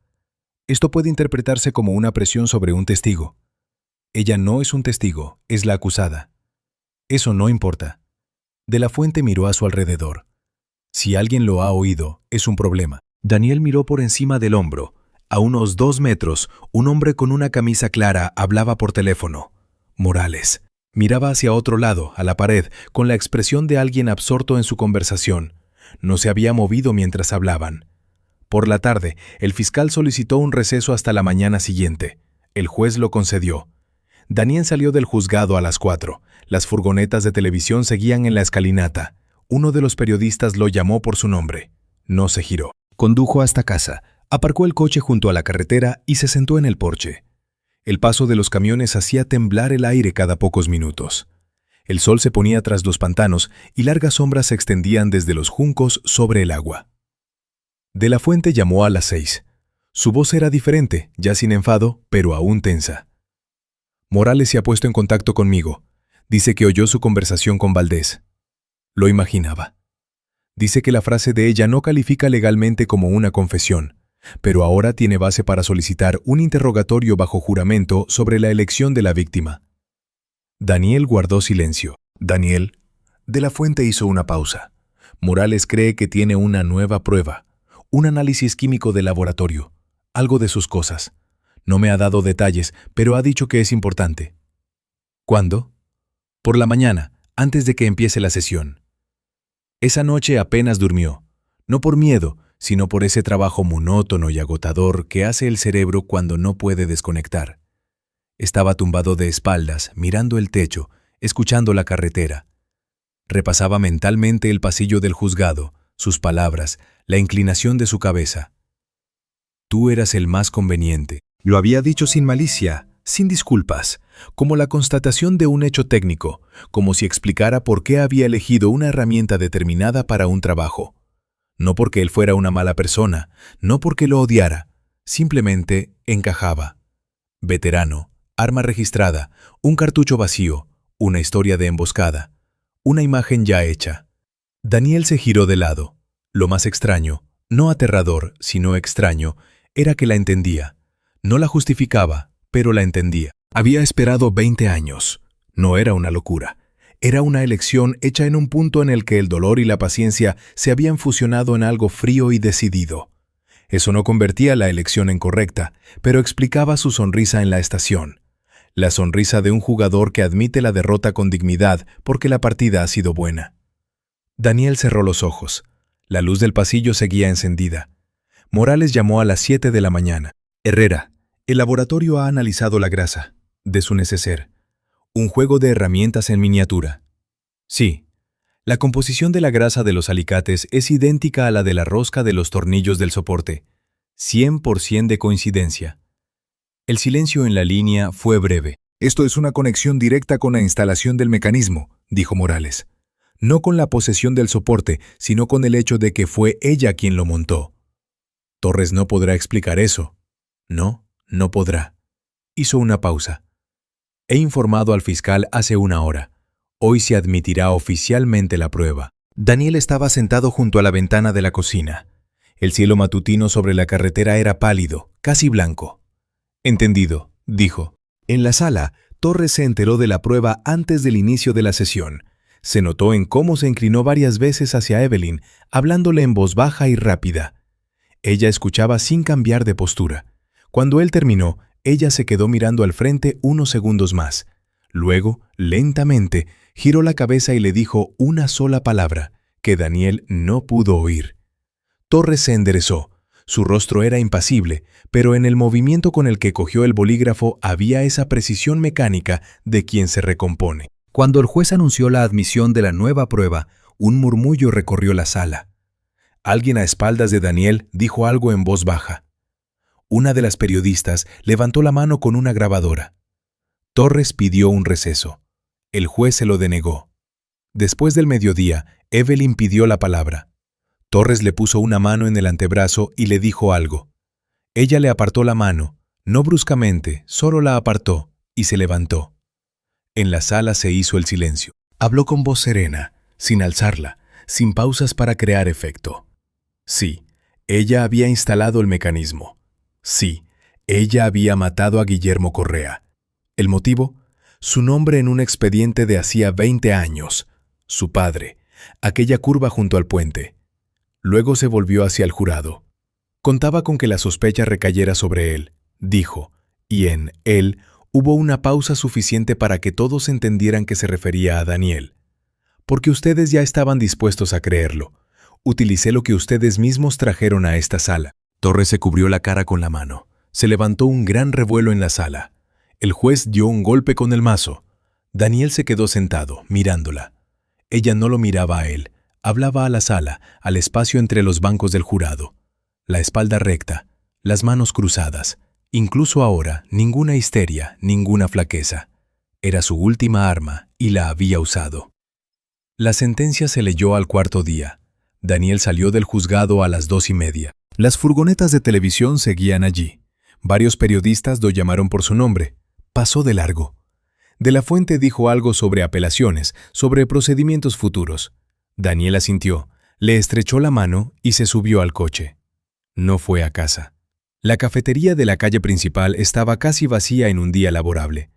Esto puede interpretarse como una presión sobre un testigo. Ella no es un testigo, es la acusada. Eso no importa. De la Fuente miró a su alrededor. Si alguien lo ha oído, es un problema. Daniel miró por encima del hombro. A unos 2 metros, un hombre con una camisa clara hablaba por teléfono. Morales. Miraba hacia otro lado, a la pared, con la expresión de alguien absorto en su conversación. No se había movido mientras hablaban. Por la tarde, el fiscal solicitó un receso hasta la mañana siguiente. El juez lo concedió. Daniel salió del juzgado a las 4. Las furgonetas de televisión seguían en la escalinata. Uno de los periodistas lo llamó por su nombre. No se giró. Condujo hasta casa, aparcó el coche junto a la carretera y se sentó en el porche. El paso de los camiones hacía temblar el aire cada pocos minutos. El sol se ponía tras los pantanos y largas sombras se extendían desde los juncos sobre el agua. De la Fuente llamó a las 6. Su voz era diferente, ya sin enfado, pero aún tensa. «Morales se ha puesto en contacto conmigo. Dice que oyó su conversación con Valdés». Lo imaginaba. Dice que la frase de ella no califica legalmente como una confesión, pero ahora tiene base para solicitar un interrogatorio bajo juramento sobre la elección de la víctima. Daniel guardó silencio. «Daniel». De la Fuente hizo una pausa. «Morales cree que tiene una nueva prueba. Un análisis químico de laboratorio. Algo de sus cosas. No me ha dado detalles, pero ha dicho que es importante». «¿Cuándo?» «Por la mañana, antes de que empiece la sesión». Esa noche apenas durmió. No por miedo, sino por ese trabajo monótono y agotador que hace el cerebro cuando no puede desconectar. Estaba tumbado de espaldas, mirando el techo, escuchando la carretera. Repasaba mentalmente el pasillo del juzgado, sus palabras, la inclinación de su cabeza. «Tú eras el más conveniente». Lo había dicho sin malicia, sin disculpas, como la constatación de un hecho técnico, como si explicara por qué había elegido una herramienta determinada para un trabajo. No porque él fuera una mala persona, no porque lo odiara, simplemente encajaba. Veterano, Arma registrada, un cartucho vacío, una historia de emboscada, una imagen ya hecha. Daniel se giró de lado. Lo más extraño, no aterrador, sino extraño, era que la entendía. No la justificaba, pero la entendía. Había esperado 20 años. No era una locura. Era una elección hecha en un punto en el que el dolor y la paciencia se habían fusionado en algo frío y decidido. Eso no convertía la elección en correcta, pero explicaba su sonrisa en la estación. La sonrisa de un jugador que admite la derrota con dignidad porque la partida ha sido buena. Daniel cerró los ojos. La luz del pasillo seguía encendida. Morales llamó a las 7 de la mañana. Herrera, el laboratorio ha analizado la grasa de su neceser. Un juego de herramientas en miniatura. Sí, la composición de la grasa de los alicates es idéntica a la de la rosca de los tornillos del soporte. 100% de coincidencia. El silencio en la línea fue breve. Esto es una conexión directa con la instalación del mecanismo, dijo Morales. No con la posesión del soporte, sino con el hecho de que fue ella quien lo montó. Torres no podrá explicar eso. No, no podrá. Hizo una pausa. He informado al fiscal hace una hora. Hoy se admitirá oficialmente la prueba. Daniel estaba sentado junto a la ventana de la cocina. El cielo matutino sobre la carretera era pálido, casi blanco. Entendido, dijo. En la sala, Torres se enteró de la prueba antes del inicio de la sesión. Se notó en cómo se inclinó varias veces hacia Evelyn, hablándole en voz baja y rápida. Ella escuchaba sin cambiar de postura. Cuando él terminó, ella se quedó mirando al frente unos segundos más. Luego, lentamente, giró la cabeza y le dijo una sola palabra, que Daniel no pudo oír. Torres se enderezó. Su rostro era impasible, pero en el movimiento con el que cogió el bolígrafo había esa precisión mecánica de quien se recompone. Cuando el juez anunció la admisión de la nueva prueba, un murmullo recorrió la sala. Alguien a espaldas de Daniel dijo algo en voz baja. Una de las periodistas levantó la mano con una grabadora. Torres pidió un receso. El juez se lo denegó. Después del mediodía, Evelyn pidió la palabra. Torres le puso una mano en el antebrazo y le dijo algo. Ella le apartó la mano, no bruscamente, solo la apartó, y se levantó. En la sala se hizo el silencio. Habló con voz serena, sin alzarla, sin pausas para crear efecto. Sí, ella había instalado el mecanismo. Sí, ella había matado a Guillermo Correa. ¿El motivo? Su nombre en un expediente de hacía 20 años. Su padre. Aquella curva junto al puente. Luego se volvió hacia el jurado. Contaba con que la sospecha recayera sobre él, dijo, y en él hubo una pausa suficiente para que todos entendieran que se refería a Daniel. Porque ustedes ya estaban dispuestos a creerlo. Utilicé lo que ustedes mismos trajeron a esta sala. Torres se cubrió la cara con la mano. Se levantó un gran revuelo en la sala. El juez dio un golpe con el mazo. Daniel se quedó sentado, mirándola. Ella no lo miraba a él. Hablaba a la sala, al espacio entre los bancos del jurado. La espalda recta, las manos cruzadas. Incluso ahora, ninguna histeria, ninguna flaqueza. Era su última arma y la había usado. La sentencia se leyó al cuarto día. Daniel salió del juzgado a las 2:30. Las furgonetas de televisión seguían allí. Varios periodistas lo llamaron por su nombre. Pasó de largo. De la Fuente dijo algo sobre apelaciones, sobre procedimientos futuros. Daniel asintió, le estrechó la mano y se subió al coche. No fue a casa. La cafetería de la calle principal estaba casi vacía en un día laborable.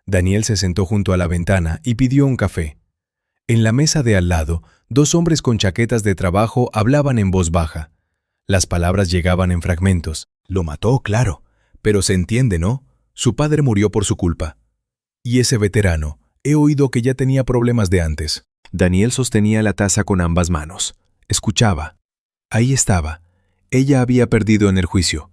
Daniel se sentó junto a la ventana y pidió un café. En la mesa de al lado, 2 hombres con chaquetas de trabajo hablaban en voz baja. Las palabras llegaban en fragmentos. Lo mató, claro, pero se entiende, ¿no? Su padre murió por su culpa. Y ese veterano, he oído que ya tenía problemas de antes. Daniel sostenía la taza con ambas manos. Escuchaba. Ahí estaba. Ella había perdido en el juicio.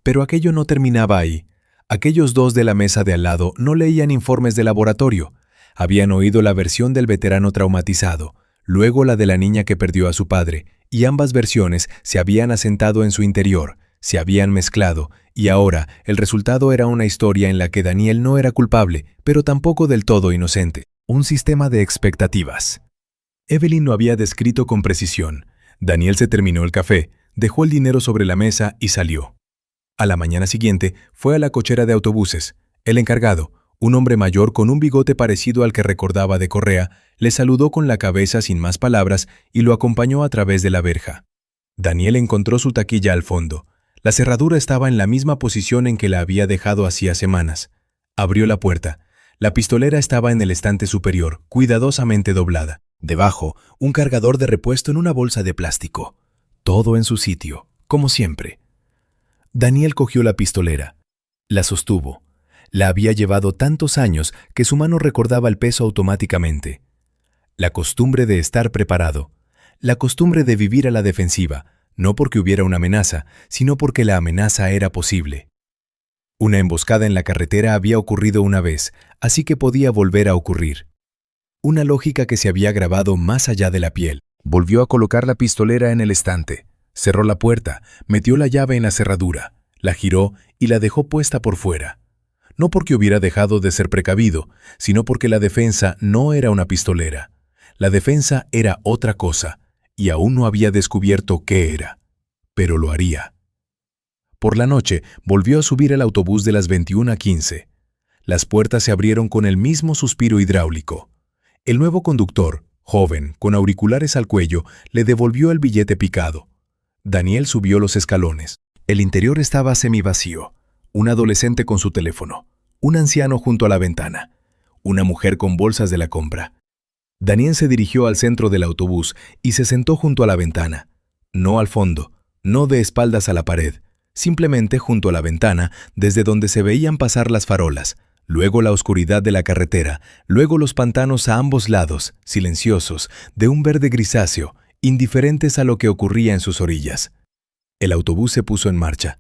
Pero aquello no terminaba ahí. Aquellos 2 de la mesa de al lado no leían informes de laboratorio. Habían oído la versión del veterano traumatizado, luego la de la niña que perdió a su padre, y ambas versiones se habían asentado en su interior, se habían mezclado, y ahora el resultado era una historia en la que Daniel no era culpable, pero tampoco del todo inocente. Un sistema de expectativas. Evelyn lo había descrito con precisión. Daniel se terminó el café, dejó el dinero sobre la mesa y salió. A la mañana siguiente fue a la cochera de autobuses. El encargado, un hombre mayor con un bigote parecido al que recordaba de Correa, le saludó con la cabeza sin más palabras y lo acompañó a través de la verja. Daniel encontró su taquilla al fondo. La cerradura estaba en la misma posición en que la había dejado hacía semanas. Abrió la puerta. La pistolera estaba en el estante superior, cuidadosamente doblada. Debajo, un cargador de repuesto en una bolsa de plástico. Todo en su sitio, como siempre. Daniel cogió la pistolera. La sostuvo. La había llevado tantos años que su mano recordaba el peso automáticamente. La costumbre de estar preparado. La costumbre de vivir a la defensiva, no porque hubiera una amenaza, sino porque la amenaza era posible. Una emboscada en la carretera había ocurrido una vez, así que podía volver a ocurrir. Una lógica que se había grabado más allá de la piel. Volvió a colocar la pistolera en el estante. Cerró la puerta, metió la llave en la cerradura, la giró y la dejó puesta por fuera. No porque hubiera dejado de ser precavido, sino porque la defensa no era una pistolera. La defensa era otra cosa, y aún no había descubierto qué era. Pero lo haría. Por la noche, volvió a subir el autobús de las 21:15. Las puertas se abrieron con el mismo suspiro hidráulico. El nuevo conductor, joven, con auriculares al cuello, le devolvió el billete picado. Daniel subió los escalones. El interior estaba semivacío. Un adolescente con su teléfono. Un anciano junto a la ventana. Una mujer con bolsas de la compra. Daniel se dirigió al centro del autobús y se sentó junto a la ventana. No al fondo, no de espaldas a la pared, simplemente junto a la ventana, desde donde se veían pasar las farolas, luego la oscuridad de la carretera, luego los pantanos a ambos lados, silenciosos, de un verde grisáceo, indiferentes a lo que ocurría en sus orillas. El autobús se puso en marcha.